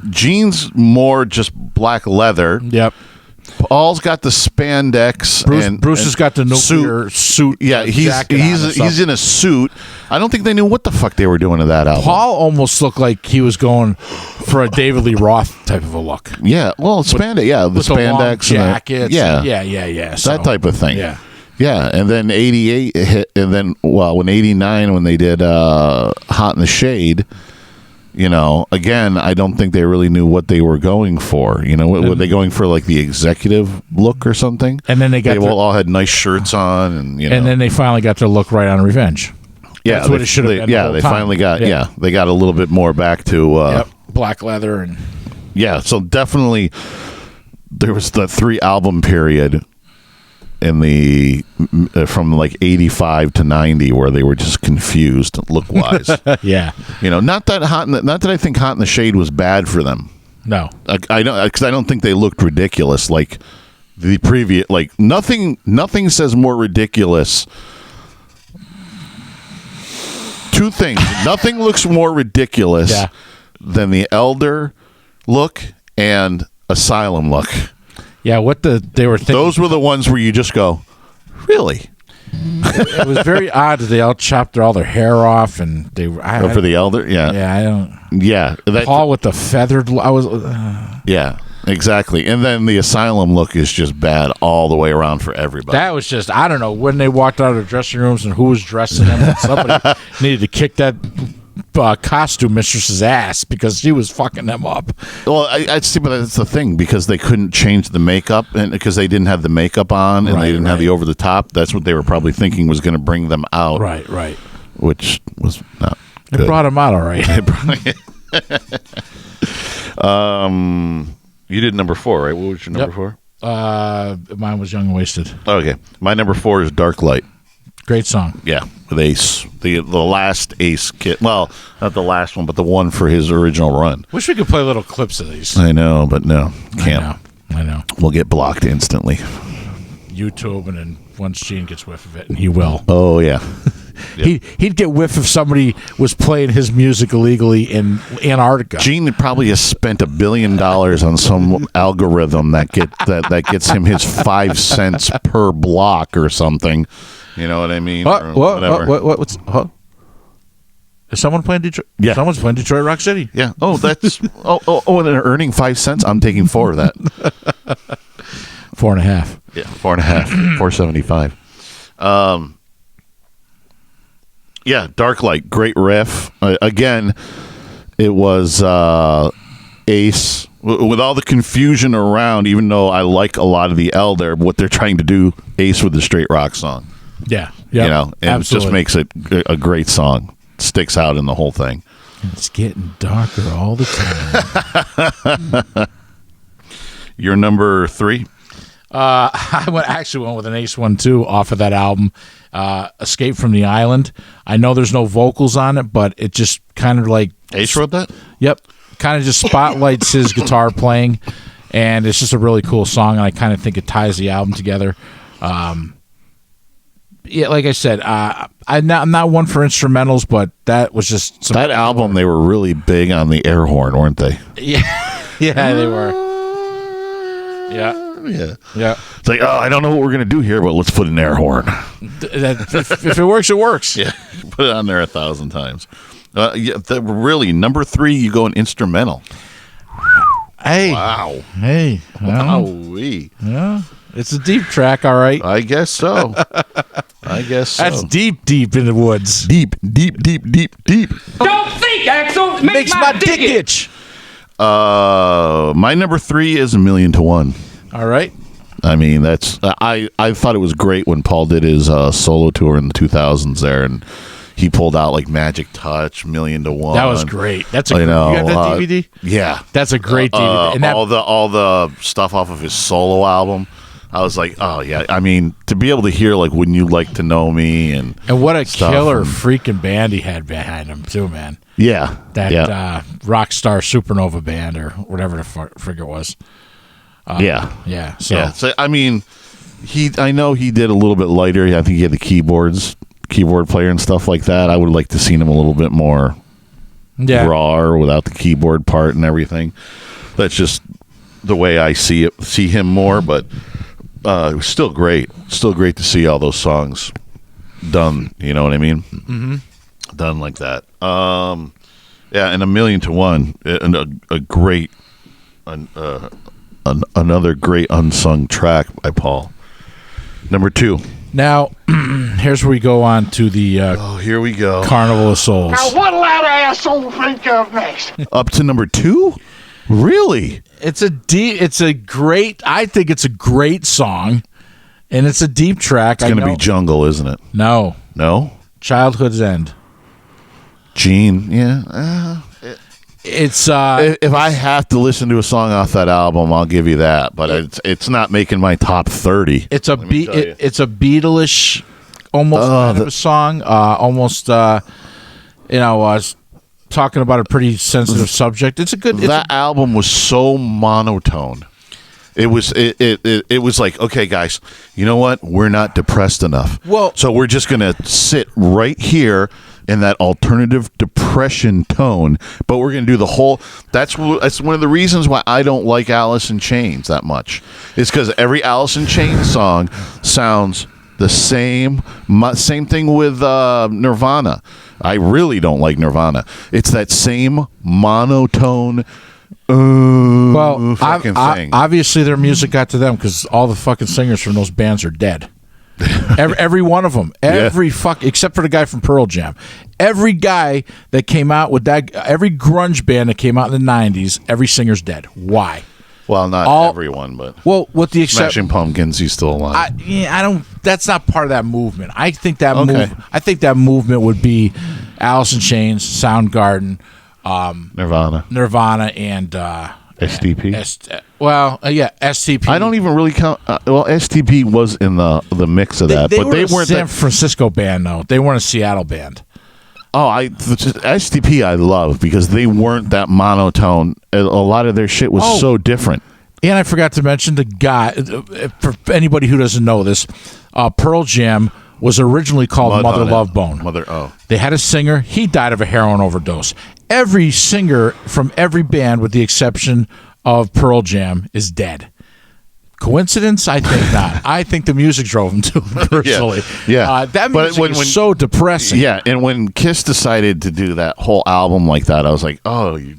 Gene's more just black leather. Yep. Paul's got the spandex. Bruce has got the nuclear suit. Yeah, he's in a suit. I don't think they knew what the fuck they were doing to that album. Paul almost looked like he was going for a David Lee Roth type of a look. Yeah, well, spandex. Yeah, the spandex jackets. Yeah, so, that type of thing. Yeah. Yeah, and then 88 hit, and then, when 89, when they did Hot in the Shade, again, I don't think they really knew what they were going for. Were they going for like the executive look or something? And then they all had nice shirts on, and and then they finally got their look right on Revenge. Yeah, that's what it should have been. Yeah, they finally got. Yeah, they got a little bit more back to black leather and. Yeah, so definitely there was the 3 album period in the from like 85 to 90 where they were just confused look wise. Yeah, not that I think Hot in the Shade was bad for them. No, I don't, because I don't think they looked ridiculous like the previous. Like nothing says more ridiculous. 2 things. Nothing looks more ridiculous than the Elder look and Asylum look. Yeah, they were thinking. Those were the ones where you just go, really? It was very odd that they all chopped all their hair off, and they for the Elder, yeah, I don't. Yeah, Paul with the feathered. Yeah, exactly. And then the Asylum look is just bad all the way around for everybody. That was just, I don't know when they walked out of the dressing rooms and who was dressing them. Somebody needed to kick that costume mistress's ass because she was fucking them up. Well, I see, but that's the thing, because they couldn't change the makeup, and because they didn't have the makeup on, and they didn't have the over the top. That's what they were probably thinking was going to bring them out. Right. Which was not. It good. brought them out all right. You did number 4, right? What was your number 4? Mine was Young and Wasted. Okay, my number 4 is Dark Light. Great song. Yeah, with Ace, the last Ace kit. Well, not the last one, but the one for his original run. Wish we could play little clips of these. I know, but no, can't. I know. We'll get blocked instantly. YouTube, and then once Gene gets whiff of it, and he will. Oh yeah. Yep. He'd get whiff if somebody was playing his music illegally in Antarctica. Gene probably has spent $1 billion on some algorithm that gets him his 5 cents per block or something. You know what I mean? What's is someone playing Detroit? Yeah, someone's playing Detroit Rock City. Yeah. Oh, that's and they're earning 5 cents. I'm taking 4 of that. 4.5. Yeah, 4.5. 4.75. Yeah, Dark Light, great riff. Again, it was Ace with all the confusion around. Even though I like a lot of the L there, what they're trying to do, Ace with the straight rock song. Yeah, you know, and absolutely. it just makes it a great song. Sticks out in the whole thing. It's getting darker all the time. Your number 3. I went with an Ace one too off of that album, Escape from the Island. I know there's no vocals on it, but it just kind of like Ace wrote that. Yep, kind of just spotlights his guitar playing, and it's just a really cool song. And I kind of think it ties the album together. Yeah, like I said, I'm not one for instrumentals, but that was just that album. They were really big on the air horn, weren't they? Yeah, they were. Yeah. It's like, I don't know what we're gonna do here, but let's put an air horn. If it works, it works. Yeah, put it on there 1,000 times. Really, number 3, you go an instrumental. Hey, wow, hey, wowee. Yeah, it's a deep track, all right. I guess so. That's deep in the woods. Deep. Don't think, Axel. Makes my dick itch. My number 3 is 1,000,000 to 1. All right. I mean, that's I thought it was great when Paul did his solo tour in the 2000s there, and he pulled out like Magic Touch, 1,000,000 to 1. That was great. That's a you got that DVD? Yeah, that's a great DVD. And all the stuff off of his solo album. I was like, oh yeah. I mean, to be able to hear like "Wouldn't You Like to Know Me" and what a killer freaking band he had behind him too, man. Yeah, that Rockstar Supernova band or whatever the frig it was. Yeah. So I mean, I know he did a little bit lighter. I think he had the keyboard player and stuff like that. I would like to see him a little bit more raw or without the keyboard part and everything. That's just the way I see him more, but it was still great. Still great to see all those songs done. You know what I mean? Mm-hmm. Done like that. And 1,000,000 to 1, and a great, another great unsung track by Paul. Number 2. Now, here's where we go on to the here we go. Carnival of Souls. Now, what'll that asshole think of next? Up to number 2? Really? I think it's a great song, and it's a deep track. It's going to be Jungle, isn't it? No. Childhood's End. Gene, yeah. It's if I have to listen to a song off that album, I'll give you that. But it's not making my top 30. It's a it's a Beatles-ish almost kind of a song. Almost talking about a pretty sensitive subject. That album was so monotone. It was like, okay, guys, you know what? We're not depressed enough. So we're just gonna sit right here in that alternative depression tone, but we're going to do the whole. That's one of the reasons why I don't like Alice in Chains that much. It's because every Alice in Chains song sounds the same. Same thing with Nirvana. I really don't like Nirvana. It's that same monotone. Well, fucking thing. obviously their music got to them because all the fucking singers from those bands are dead. Every one of them. Except for the guy from Pearl Jam. Every guy that came out with that, every grunge band that came out in the 90s, every singer's dead. Why? Well, not everyone, but with the exception, Smashing Pumpkins, he's still alive. I don't. That's not part of that movement. I think that I think that movement would be Alice in Chains, Soundgarden, Nirvana, and STP. STP. I don't even really count. STP was in the mix of that, they but were they a weren't San Francisco band, though. They weren't a Seattle band. Oh, STP I love because they weren't that monotone. A lot of their shit was so different. And I forgot to mention the guy, for anybody who doesn't know this, Pearl Jam was originally called Mother Love Bone. They had a singer. He died of a heroin overdose. Every singer from every band, with the exception of Pearl Jam, is dead. Coincidence? I think not. I think the music drove him to it, personally. Yeah. That music is so depressing. Yeah, and when Kiss decided to do that whole album like that, I was like, oh, you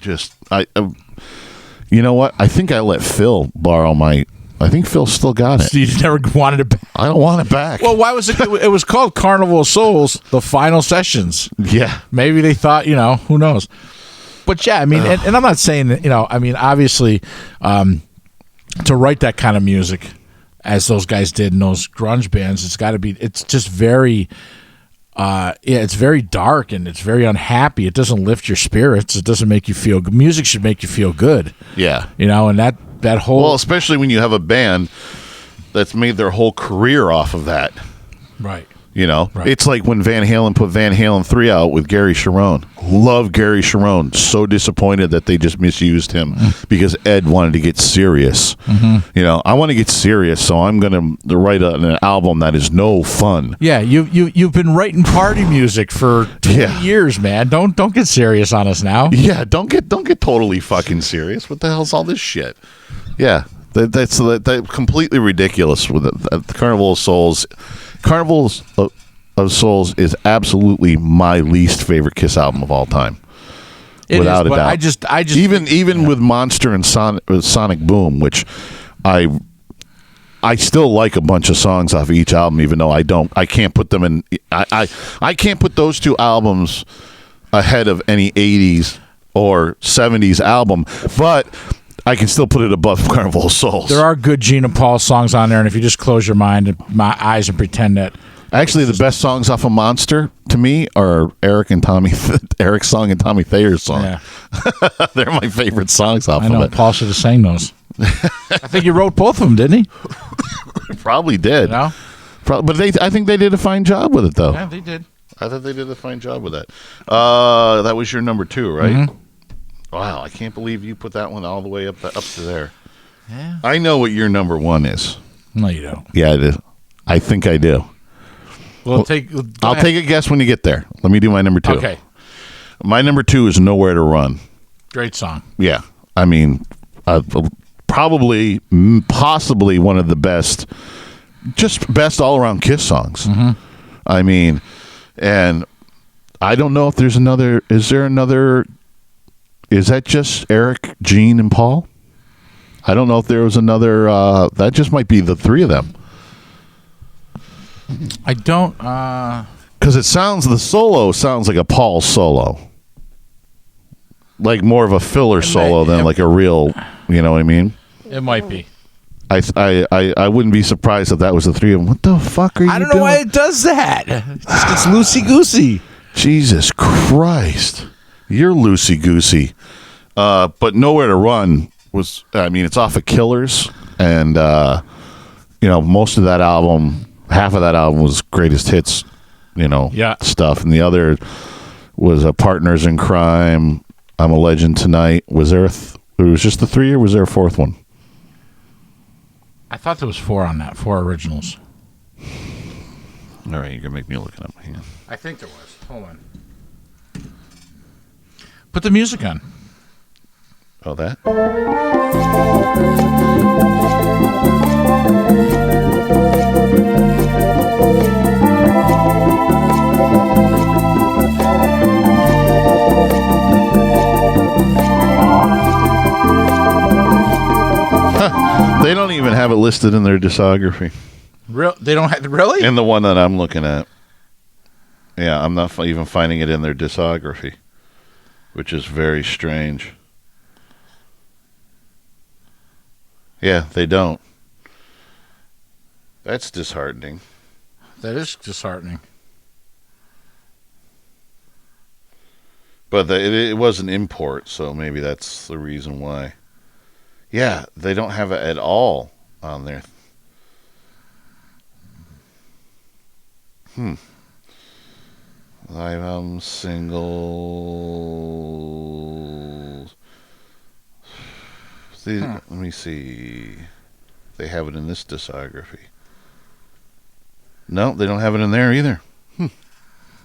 know what? I think I let Phil borrow I think Phil still got it. So you never wanted it back? I don't want it back. Well, why was it? It was called Carnival of Souls, the final sessions. Yeah. Maybe they thought, who knows? But yeah, I mean, and I'm not saying that, I mean, obviously, to write that kind of music as those guys did in those grunge bands, it's just very, it's very dark and it's very unhappy. It doesn't lift your spirits. It doesn't make you feel good. Music should make you feel good. Yeah. And that whole... Well, especially when you have a band that's made their whole career off of that. Right. Right. It's like when Van Halen put Van Halen 3 out with Gary Cherone. Love Gary Cherone. So disappointed that they just misused him because Ed wanted to get serious. Mm-hmm. I want to get serious, so I'm going to write an album that is no fun. Yeah, you've been writing party music for 20 years, man. Don't get serious on us now. Yeah, don't get totally fucking serious. What the hell's all this shit? Yeah, that's completely ridiculous with the Carnival of Souls. Carnival of Souls is absolutely my least favorite Kiss album of all time, without a doubt. I just even with Monster and Sonic Boom, which I still like a bunch of songs off of each album, even though I can't put them in. I can't put those two albums ahead of any 80s or 70s album, but I can still put it above Carnival of Souls. There are good Gina Paul songs on there, and if you just close your eyes and pretend that... Actually, the best songs off of Monster, to me, are Eric's song and Tommy Thayer's song. Yeah. They're my favorite songs off of it. Paul should have sang those. I think he wrote both of them, didn't he? Probably did. But I think they did a fine job with it, though. Yeah, they did. I thought they did a fine job with that. That was your number 2, right? Mm-hmm. Wow, I can't believe you put that one all the way up to there. Yeah. I know what your number 1 is. No, you don't. Yeah, it is. I think I do. Well, I'll take a guess when you get there. Let me do my number 2. Okay. My number 2 is Nowhere to Run. Great song. Yeah. I mean, possibly one of the best all-around Kiss songs. Mm-hmm. I mean, and I don't know if there's another... Is that just Eric, Gene, and Paul? I don't know if there was another... that just might be the 3 of them. I don't... Because the solo sounds like a Paul solo. Like more of a filler solo than like a real... You know what I mean? It might be. I wouldn't be surprised if that was the 3 of them. What the fuck are you doing? I don't know why it does that. It's loosey-goosey. Jesus Christ. You're loosey-goosey. But Nowhere to Run was, it's off of Killers. And, most of that album, half of that album was greatest hits, stuff. And the other was Partners in Crime, I'm a Legend Tonight. Was there it was just the 3, or was there a 4th one? I thought there was 4 on that, 4 originals. All right, you're going to make me look it up. Hang on. I think there was. Hold on. Put the music on. Oh, that? They don't even have it listed in their discography. They don't have really? In the one that I'm looking at. Yeah, I'm not even finding it in their discography, which is very strange. Yeah, they don't. That's disheartening. That is disheartening. But it was an import, so maybe that's the reason why. Yeah, they don't have it at all on there. Live album singles. Let me see. They have it in this discography. No, they don't have it in there either.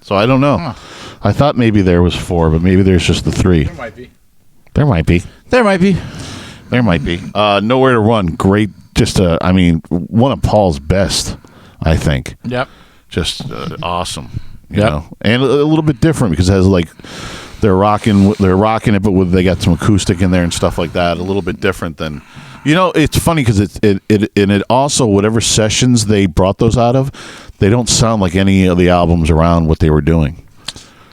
So I don't know. I thought maybe there was 4, but maybe there's just the 3. There might be. There might be. There might be. There might be. Nowhere to Run. Great. Just, I mean, one of Paul's best, I think. Yep. Just awesome. You know? And a little bit different because it has like they're rocking it, but they got some acoustic in there and stuff like that. A little bit different than, it's funny because it also, whatever sessions they brought those out of, they don't sound like any of the albums around what they were doing.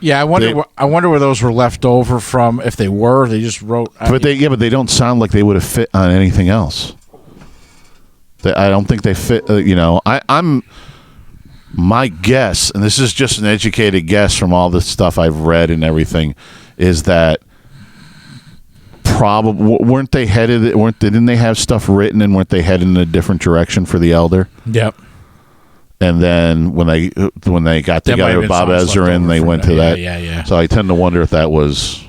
Yeah, I wonder where those were left over from. If they were, they just wrote. But they don't sound like they would have fit on anything else. I don't think they fit. I'm. My guess, and this is just an educated guess from all the stuff I've read and everything, is that probably didn't they have stuff written and weren't they headed in a different direction for the Elder? Yep. And then when they got together with Bob Ezrin, they went to that. Yeah. So I tend to wonder if that was,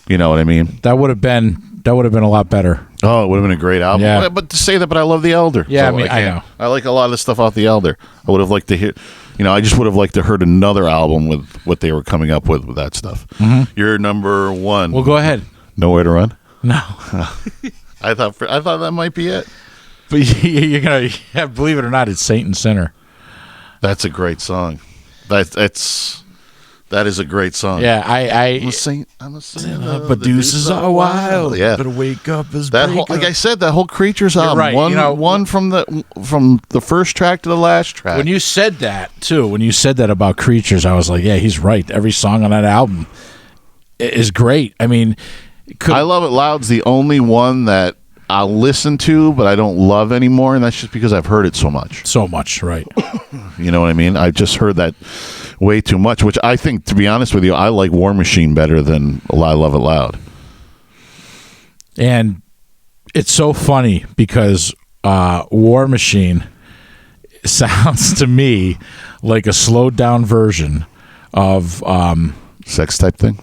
you know what I mean? That would have been a lot better. Oh, it would have been a great album. Yeah. But to say that, but I love the Elder. Yeah, so I know. I like a lot of the stuff off the Elder. I would have liked to hear, I just would have liked to heard another album with what they were coming up with that stuff. Mm-hmm. You're number 1. Well, go ahead. Nowhere to Run? No. I thought that might be it. But you're going to, believe it or not, it's Saint and Sinner. That's a great song. That is a great song. Yeah, I'm a saint. But deuces are wild. Yeah, but wake up is that whole, like I said, that whole Creatures album. Right. One from the first track to the last track. When you said that too, about Creatures, I was like, yeah, he's right. Every song on that album is great. I mean, I Love It Loud's the only one that I'll listen to, but I don't love anymore, and that's just because I've heard it so much. So much, right? You know what I mean? I've just heard that way too much, which I think, to be honest with you, I like War Machine better than I Love It Loud. And it's so funny because War Machine sounds to me like a slowed down version of Sex Type Thing.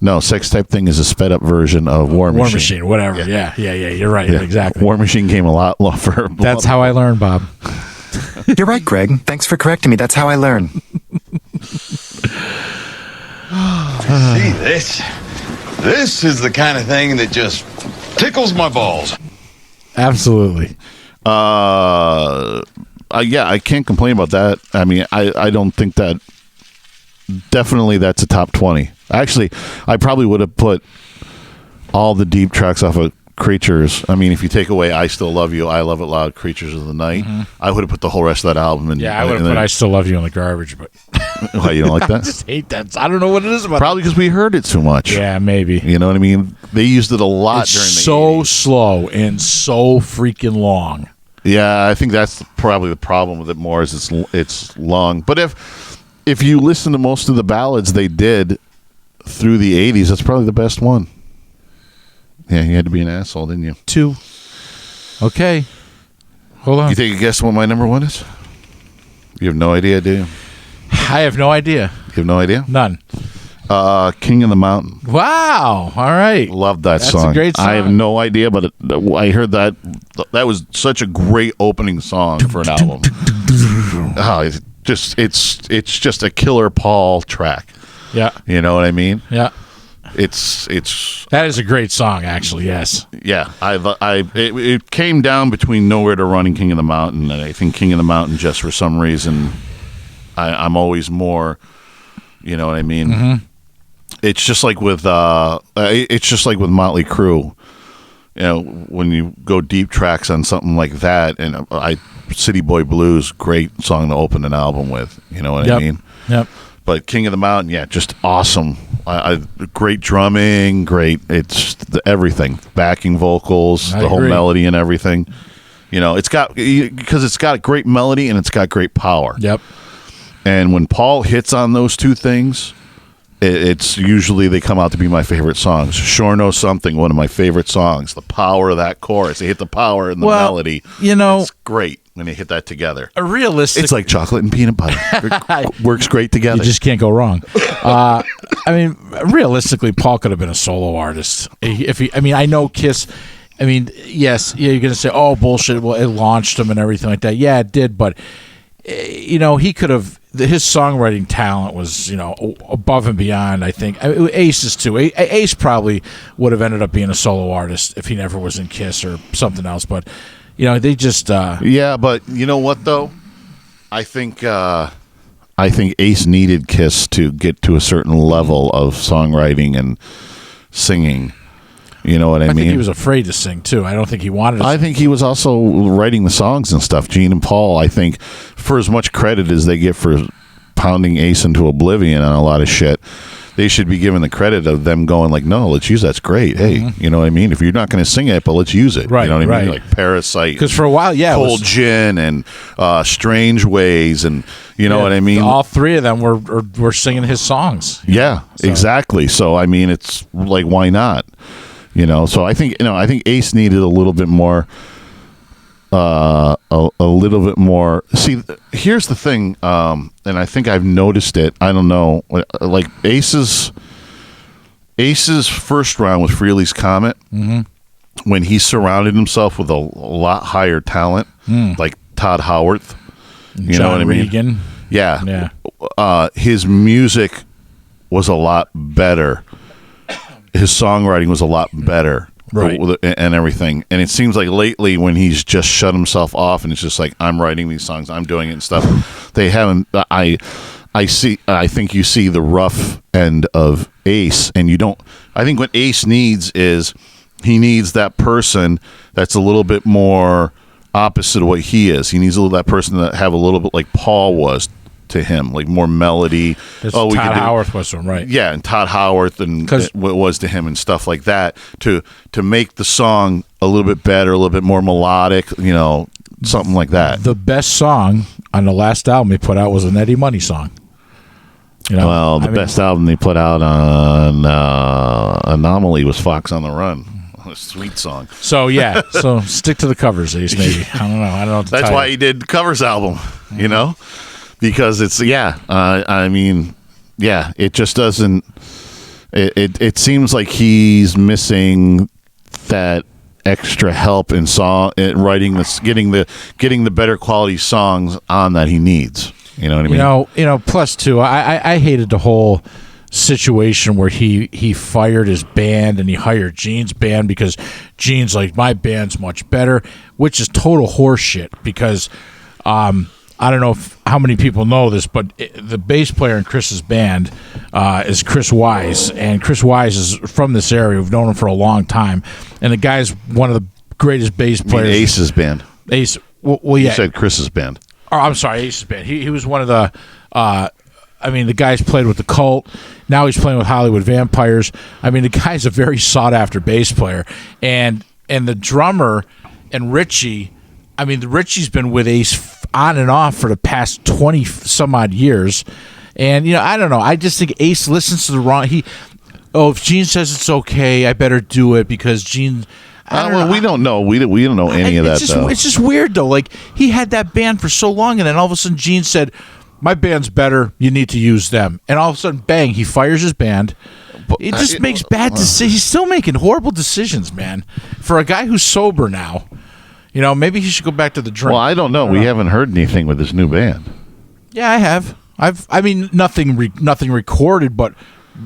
No, Sex Type Thing is a sped up version of War Machine. War Machine, whatever. Yeah. You're right. Yeah. Exactly. War Machine came a lot longer. That's how I learned, Bob. You're right, Greg. Thanks for correcting me. That's how I learn. See, this is the kind of thing that just tickles my balls. Absolutely. Yeah, I can't complain about that. I mean, I don't think that. Definitely, that's a top 20. Actually, I probably would have put all the deep tracks off of Creatures. I mean, if you take away I Still Love You, I Love It Loud, Creatures of the Night, I would have put the whole rest of that album in. Yeah, I would have put I Still Love You in the garbage, but why, you don't like that? I just hate that. I don't know what it is about Probably because we heard it too much. Yeah, maybe. You know what I mean? They used it a lot It's during the so 80s. slow and so freaking long. Yeah, I think that's probably the problem with it more is it's long. But if you listen to most of the ballads they did through the 80s, that's probably the best one. Yeah, you had to be an asshole, didn't you? 2. Okay. Hold on. You take a guess what my number 1 is? You have no idea, do you? I have no idea. You have no idea? None. King of the Mountain. Wow. All right. Love that That's song. a great song. I have no idea, but I heard that was such a great opening song for an album. It's just a killer Paul track. Yeah. You know what I mean? Yeah. It's That is a great song, actually. Yes. yeah. It came down between Nowhere to Run and King of the Mountain, and I think King of the Mountain, just for some reason, I'm always more. You know what I mean? Mm-hmm. It's just like with Motley Crue. You know, when you go deep tracks on something like that, and City Boy Blues, great song to open an album with. You know what I mean? Yep. But King of the Mountain, yeah, just awesome. Great drumming, great. It's everything, backing vocals, the whole melody and everything. You know, it's got great melody and it's got great power. Yep. And when Paul hits on those two things, it's usually they come out to be my favorite songs. Sure Know Something, one of my favorite songs. The power of that chorus. They hit the power in the melody. You know, it's great when they hit that together. It's like chocolate and peanut butter. It works great together. You just can't go wrong. I mean, realistically, Paul could have been a solo artist. I know Kiss. I mean, yes, you're going to say, "Oh, bullshit." Well, it launched him and everything like that. Yeah, it did, but he could have. His songwriting talent was, above and beyond. I think Ace's too. Ace probably would have ended up being a solo artist if he never was in Kiss or something else. But they just yeah. But you know what though, I think Ace needed Kiss to get to a certain level of songwriting and singing. You know what I mean? I think he was afraid to sing too. I don't think he wanted to I think he was also writing the songs and stuff. Gene and Paul, I think, for as much credit as they get for pounding Ace into oblivion on a lot of shit, they should be given the credit of them going like, no, let's use that's great. Hey, you know what I mean? If you're not going to sing it, but let's use it. Right, you know what I mean? right. Like Parasite. Because for a while, Cold Gin and Strange Ways and you know what I mean? All three of them were singing his songs. Yeah, exactly. So, I mean, it's like, why not? So I think Ace needed a little bit more, a little bit more. See, here's the thing, and I think I've noticed it. I don't know, like Ace's first round with Frehley's Comet, when he surrounded himself with a lot higher talent, like Todd Howarth, you know what I mean? Regan. Yeah. His music was a lot better. His songwriting was a lot better, right, and everything. And it seems like lately, when he's just shut himself off, and it's just like, I'm writing these songs, I'm doing it and stuff. They haven't. I think you see the rough end of Ace, and you don't. I think what Ace needs is he needs that person that's a little bit more opposite of what he is. He needs that person that have a little bit like Paul was to him, like more melody. Todd Howarth was to him, right? Yeah, and Todd Howarth and what was to him and stuff like that to make the song a little bit better, a little bit more melodic, something like that. The best song on the last album they put out was an Eddie Money song. The best album they put out on Anomaly was Fox on the Run. A sweet song. So yeah, so stick to the covers, Ace. Maybe I don't know. That's why he did covers album. Because it's it just doesn't. It seems like he's missing that extra help in writing this, getting the better quality songs on that he needs. You know what I mean? Plus too, I hated the whole situation where he fired his band and he hired Gene's band because Gene's like, my band's much better, which is total horseshit because. I don't know how many people know this, but the bass player in Chris's band is Chris Wise, and Chris Wise is from this area. We've known him for a long time, and the guy's one of the greatest bass players. Ace's band. Ace. Well, yeah. You said Chris's band. Oh, I'm sorry, Ace's band. He was one of the. The guy's played with the Cult. Now he's playing with Hollywood Vampires. The guy's a very sought after bass player, and the drummer and Richie. Richie's been with Ace on and off for the past 20 some odd years, and I don't know. I just think Ace listens to the wrong. If Gene says it's okay, I better do it because Gene. We don't know. We don't know any of that. Though it's just weird though. Like he had that band for so long, and then all of a sudden Gene said, "My band's better. You need to use them." And all of a sudden, bang! He fires his band. It just makes bad decisions. He's still making horrible decisions, man. For a guy who's sober now. Maybe he should go back to the drink. Well, I don't know. We haven't heard anything with his new band. Yeah, I have. Nothing recorded, but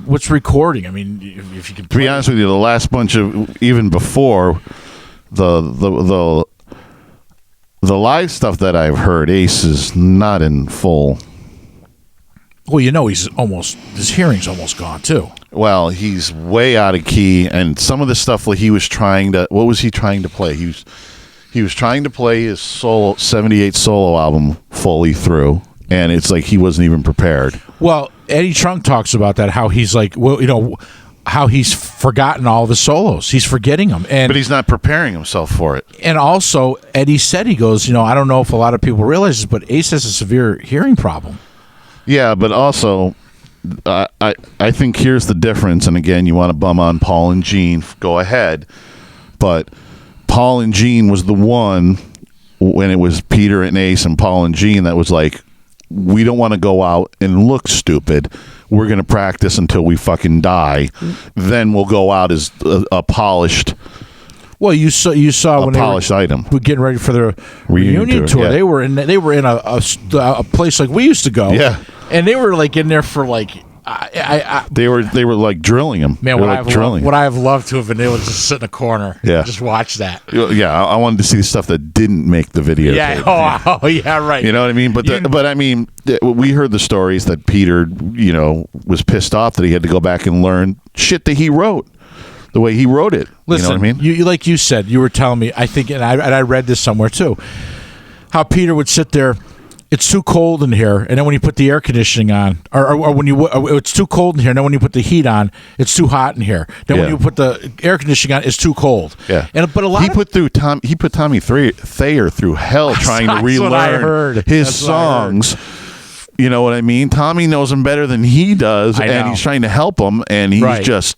what's recording? If you can. To be honest with you, the last bunch of even before the live stuff that I've heard, Ace is not in full. Well, his hearing's almost gone too. Well, he's way out of key, and some of the stuff like he was trying to. What was he trying to play? He was trying to play his solo 78 solo album fully through, and it's like he wasn't even prepared. Well, Eddie Trunk talks about that, how he's like, well, how he's forgotten all of his solos. He's forgetting them. But he's not preparing himself for it. And also, Eddie said, he goes, I don't know if a lot of people realize this, but Ace has a severe hearing problem. Yeah, but also, I think here's the difference. And again, you want to bum on Paul and Gene, go ahead. But Paul and Gene was the one, when it was Peter and Ace and Paul and Gene, that was like, we don't want to go out and look stupid. We're going to practice until we fucking die. Then we'll go out as a polished. Well, you saw when polished item. We're getting ready for the reunion tour. Yeah. They were in a place like we used to go. Yeah, and they were like in there for like. They were like drilling him. Man, what I have loved to have been able to just sit in a corner. Yeah, and just watch that. Yeah, I wanted to see the stuff that didn't make the video. Yeah. Oh, yeah, right. You know what I mean? But I mean, we heard the stories that Peter, was pissed off that he had to go back and learn shit that he wrote, the way he wrote it. Listen, you know what I mean? You like you said, you were telling me. I think, and I read this somewhere too, how Peter would sit there. It's too cold in here, and then when you put the air conditioning on, or when it's too cold in here, and then when you put the heat on, it's too hot in here. Then when you put the air conditioning on, it's too cold. Yeah, but a lot he put Tommy Thayer through hell trying to relearn his songs. You know what I mean? Tommy knows him better than he does, and he's trying to help him, and he's just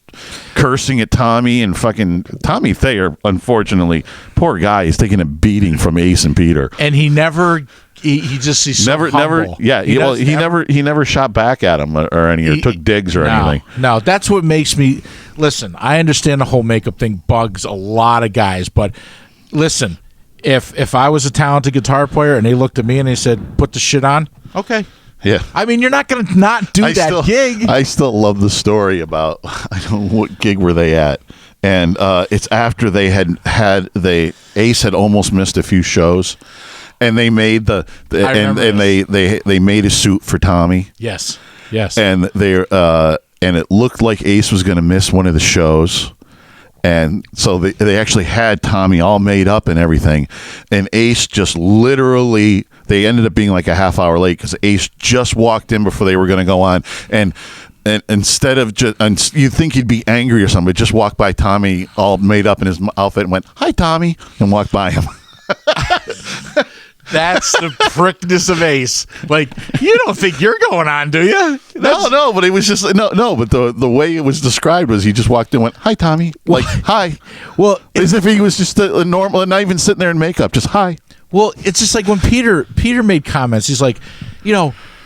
cursing at Tommy and fucking Tommy Thayer. Unfortunately, poor guy, he's taking a beating from Ace and Peter, and he never. He just he's so humble. Yeah. He never shot back at him or any or took digs or anything. No, that's what makes me listen. I understand the whole makeup thing bugs a lot of guys, but listen, if I was a talented guitar player and they looked at me and they said, "Put the shit on," okay. Yeah. I mean, you're not going to not do that gig. I still love the story about I don't know what gig were they at, and it's after they Ace had almost missed a few shows. And they made they made a suit for Tommy. Yes. And and it looked like Ace was going to miss one of the shows, and so they actually had Tommy all made up and everything, and Ace just literally they ended up being like a half hour late because Ace just walked in before they were going to go on, and instead of just you'd think he'd be angry or something, but just walked by Tommy all made up in his outfit and went, "Hi, Tommy," and walked by him. That's the prickness of Ace. Like, you don't think you're going on, do you? No, but it was just no. But the way it was described was he just walked in and went, "Hi, Tommy," like hi. Well, as if he was just a normal, and not even sitting there in makeup, just hi. Well, it's just like when Peter made comments. He's like,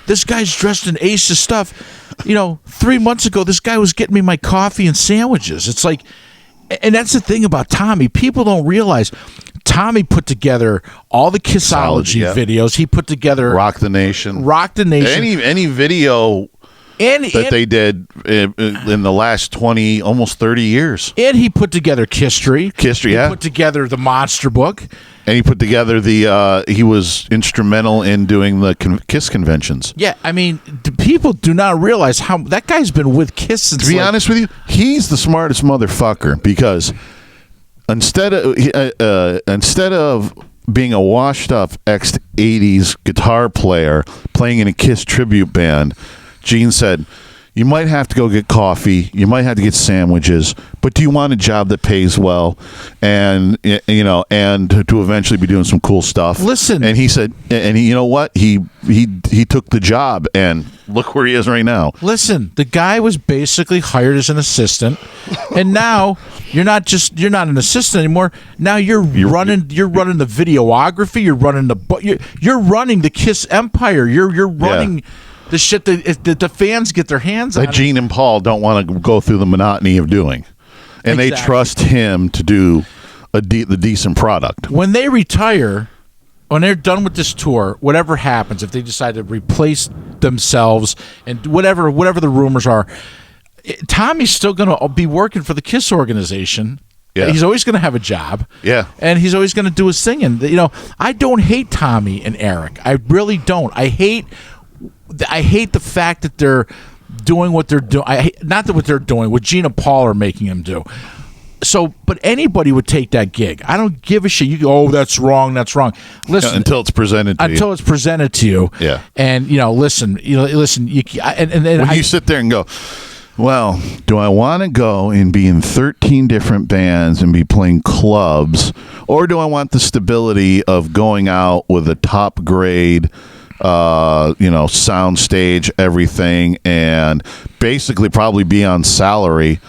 this guy's dressed in Ace's stuff. 3 months ago, this guy was getting me my coffee and sandwiches. It's like, and that's the thing about Tommy. People don't realize. Tommy put together all the Kissology videos. He put together Rock the Nation. Any video that they did in the last 20, almost 30 years. And he put together Kisstory. He put together the Monster Book. And he put together he was instrumental in doing the Kiss conventions. Yeah, I mean, people do not realize how that guy's been with Kiss since. To be honest with you, he's the smartest motherfucker because instead of being a washed-up ex-80s guitar player playing in a Kiss tribute band, Gene said, "You might have to go get coffee, you might have to get sandwiches, but do you want a job that pays well, and and to eventually be doing some cool stuff?" Listen, and he said, and you know what? He took the job, and look where he is right now. Listen, the guy was basically hired as an assistant, and now you're not an assistant anymore. Now you're running the videography, you're running the Kiss empire. You're running. Yeah. The shit that the fans get their hands on. That Gene and Paul don't want to go through the monotony of doing. And they trust him to do the decent product. When they retire, when they're done with this tour, whatever happens, if they decide to replace themselves and whatever the rumors are, Tommy's still going to be working for the Kiss organization. Yeah. He's always going to have a job. Yeah. And he's always going to do his thing. And, I don't hate Tommy and Eric. I really don't. I hate the fact that they're doing what they're doing. Not that what they're doing, what Gene and Paul are making them do. but anybody would take that gig. I don't give a shit. You go, oh, that's wrong. Listen, until it's presented to you. Yeah. And listen. And when you sit there and go, well, do I want to go and be in 13 different bands and be playing clubs, or do I want the stability of going out with a top grade, sound stage, everything, and basically probably be on salary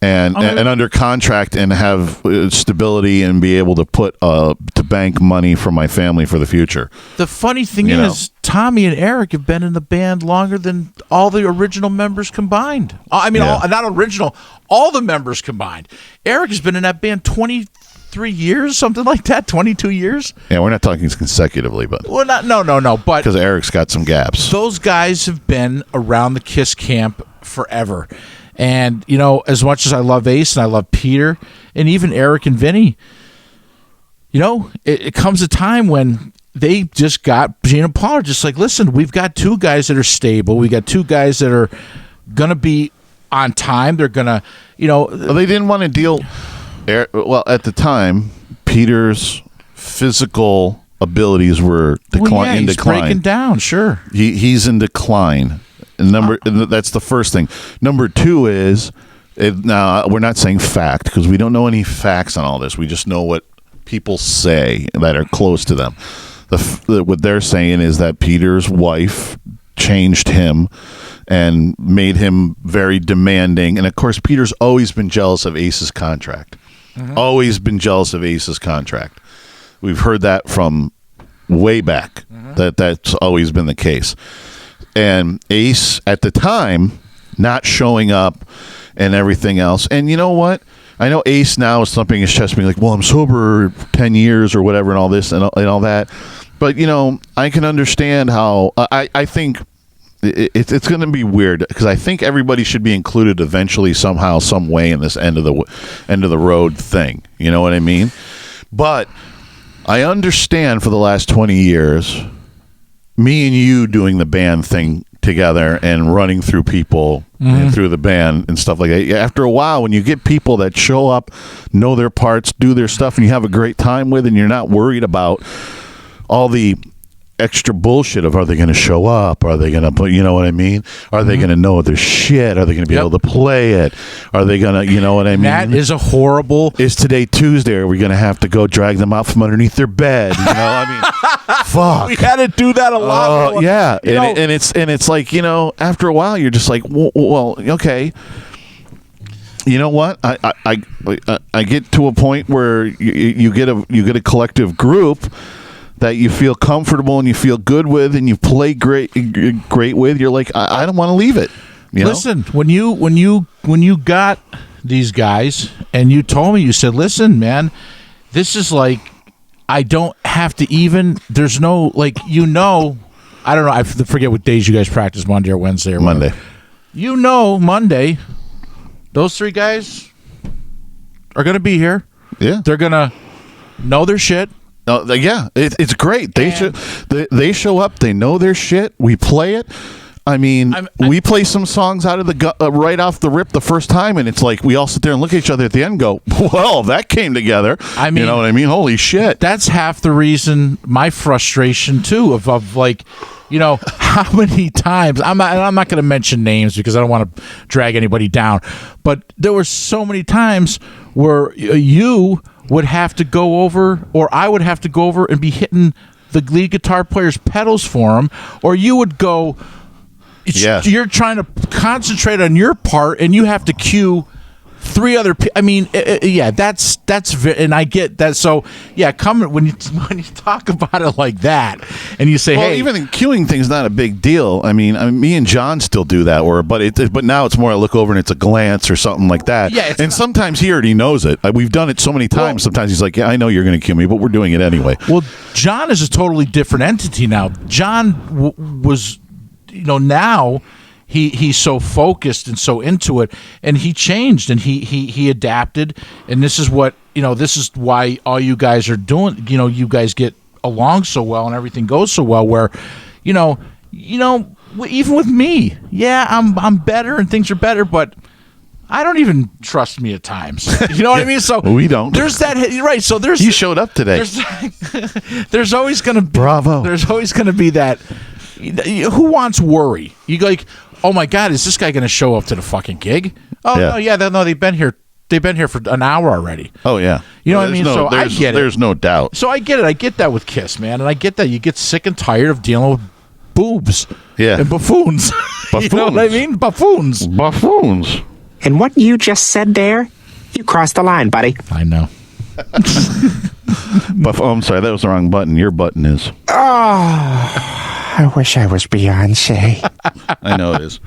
and under contract and have stability and be able to put to bank money for my family for the future. The funny thing is, Tommy and Eric have been in the band longer than all the original members combined. I mean, not original, all the members combined. Eric has been in that band 23 years, something like that, 22 years. Yeah, we're not talking consecutively, but no, but because Eric's got some gaps. Those guys have been around the Kiss camp forever. And, as much as I love Ace and I love Peter and even Eric and Vinny, it comes a time when they just got Gene and Paul are just like, listen, we've got two guys that are stable. We got two guys that are going to be on time. They're going to, They didn't want to deal. Well, at the time, Peter's physical abilities were in decline. He's breaking down, sure. He's in decline. And that's the first thing. Number two is, now we're not saying fact because we don't know any facts on all this. We just know what people say that are close to them. What they're saying is that Peter's wife changed him and made him very demanding. And of course, Peter's always been jealous of Ace's contract. Mm-hmm. Always been jealous of Ace's contract. We've heard that from way back. Mm-hmm. That's always been the case. And Ace, at the time, not showing up and everything else. And you know what? I know Ace now is thumping his chest being like, well, I'm sober 10 years or whatever and all this and all that. But, I can understand how I think it's going to be weird because I think everybody should be included eventually somehow, some way in this end of the road thing. You know what I mean? But I understand for the last 20 years, me and you doing the band thing together and running through people and through the band and stuff like that. After a while, when you get people that show up, know their parts, do their stuff, and you have a great time with, and you're not worried about all the extra bullshit of, are they going to show up? Are they going to put, you know what I mean? Are they going to know their shit? Are they going to be able to play it? Are they going to, you know what I mean? That is a horrible. Is today Tuesday? Are we going to have to go drag them out from underneath their bed? Fuck. We had to do that a lot. Yeah. And it's like, after a while, you're just like, well, okay. You know what? I get to a point where you get a collective group that you feel comfortable and you feel good with and you play great with. You're like, I don't want to leave it. Listen, when you got these guys and you told me, you said, listen, man, this is like, I don't have to even, there's no, like, I don't know, I forget what days you guys practice, Monday or Wednesday or Monday. Monday, those three guys are going to be here. Yeah. They're going to know their shit. Yeah, it's great. They show up. They know their shit. We play it. I mean, we play some songs out of the right off the rip the first time, and it's like we all sit there and look at each other at the end and go, well, that came together. I mean, you know what I mean? Holy shit. That's half the reason, my frustration, too, of like, how many times, I'm not going to mention names because I don't want to drag anybody down, but there were so many times where you would have to go over, or I would have to go over and be hitting the lead guitar player's pedals for him, or you would go, you're trying to concentrate on your part, and you have to cue three other people. I mean, that's and I get that. So when you talk about it like that, and you say, hey, even the queuing thing's not a big deal. I mean, me and John still do that, but now it's more I look over and it's a glance or something like that. Yeah, and sometimes he already knows it. We've done it so many times. Sometimes he's like, yeah, I know you're going to cue me, but we're doing it anyway. Well, John is a totally different entity now. John was, now. He's so focused and so into it, and he changed and he adapted, and this is what this is why all you guys are doing. You guys get along so well and everything goes so well. Where, even with me, I'm better and things are better, but I don't even trust me at times. You know what I mean? So we don't. There's that. Right. So there's. You showed up today. There's always going to be. Bravo. There's always going to be that. Who wants worry? You go like, oh my God, is this guy going to show up to the fucking gig? Oh Yeah. no, yeah, no, they've been here. They've been here for an hour already. Oh yeah. You know what I mean? So I get it. There's no doubt. So I get it. I get that with Kiss, man, and I get that you get sick and tired of dealing with boobs. Yeah. And buffoons. You know what I mean? Buffoons. Buffoons. And what you just said there, you crossed the line, buddy. I know. I'm sorry, that was the wrong button. Your button is. Oh, I wish I was Beyonce. I know it is.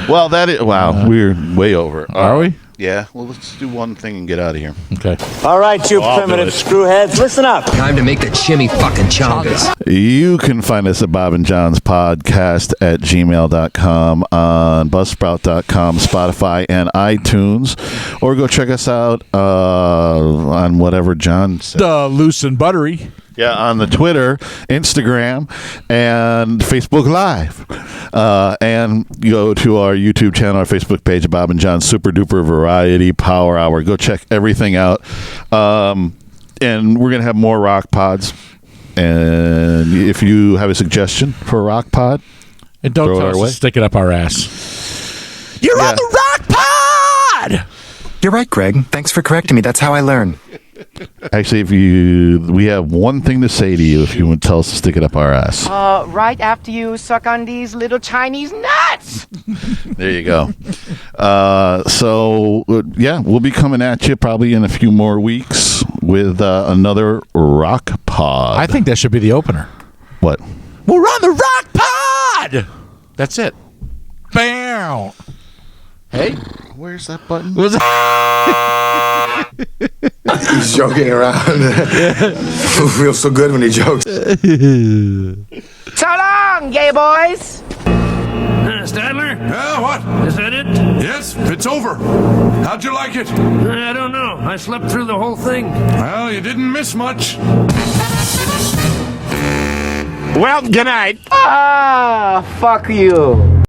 Well, that is. Wow, we're way over. Are we? Yeah. Well, let's do one thing and get out of here. Okay. All right, you primitive screwheads, listen up. Time to make the chimmy fucking chongas. You can find us at Bob and John's podcast at gmail.com, on buzzsprout.com, Spotify, and iTunes. Or go check us out on whatever John said. Loose and buttery. Yeah, on the Twitter, Instagram, and Facebook Live. And you go to our YouTube channel, our Facebook page, Bob and John Super Duper Variety Power Hour. Go check everything out. And we're going to have more rock pods. And if you have a suggestion for a rock pod, and don't throw it tell our us way. to stick it up our ass. You're on the rock pod! You're right, Greg. Thanks for correcting me. That's how I learn. Actually, we have one thing to say to you if you would tell us to stick it up our ass. Right after you suck on these little Chinese nuts. There you go. Yeah, we'll be coming at you probably in a few more weeks with another rock pod. I think that should be the opener. What? We're on the rock pod! That's it. Bam! Hey? Where's that button? He's joking around. Feels so good when he jokes. So long, gay boys. Stadler? Yeah, what? Is that it? Yes, it's over. How'd you like it? I don't know. I slept through the whole thing. Well, you didn't miss much. Well, good night. Ah, fuck you.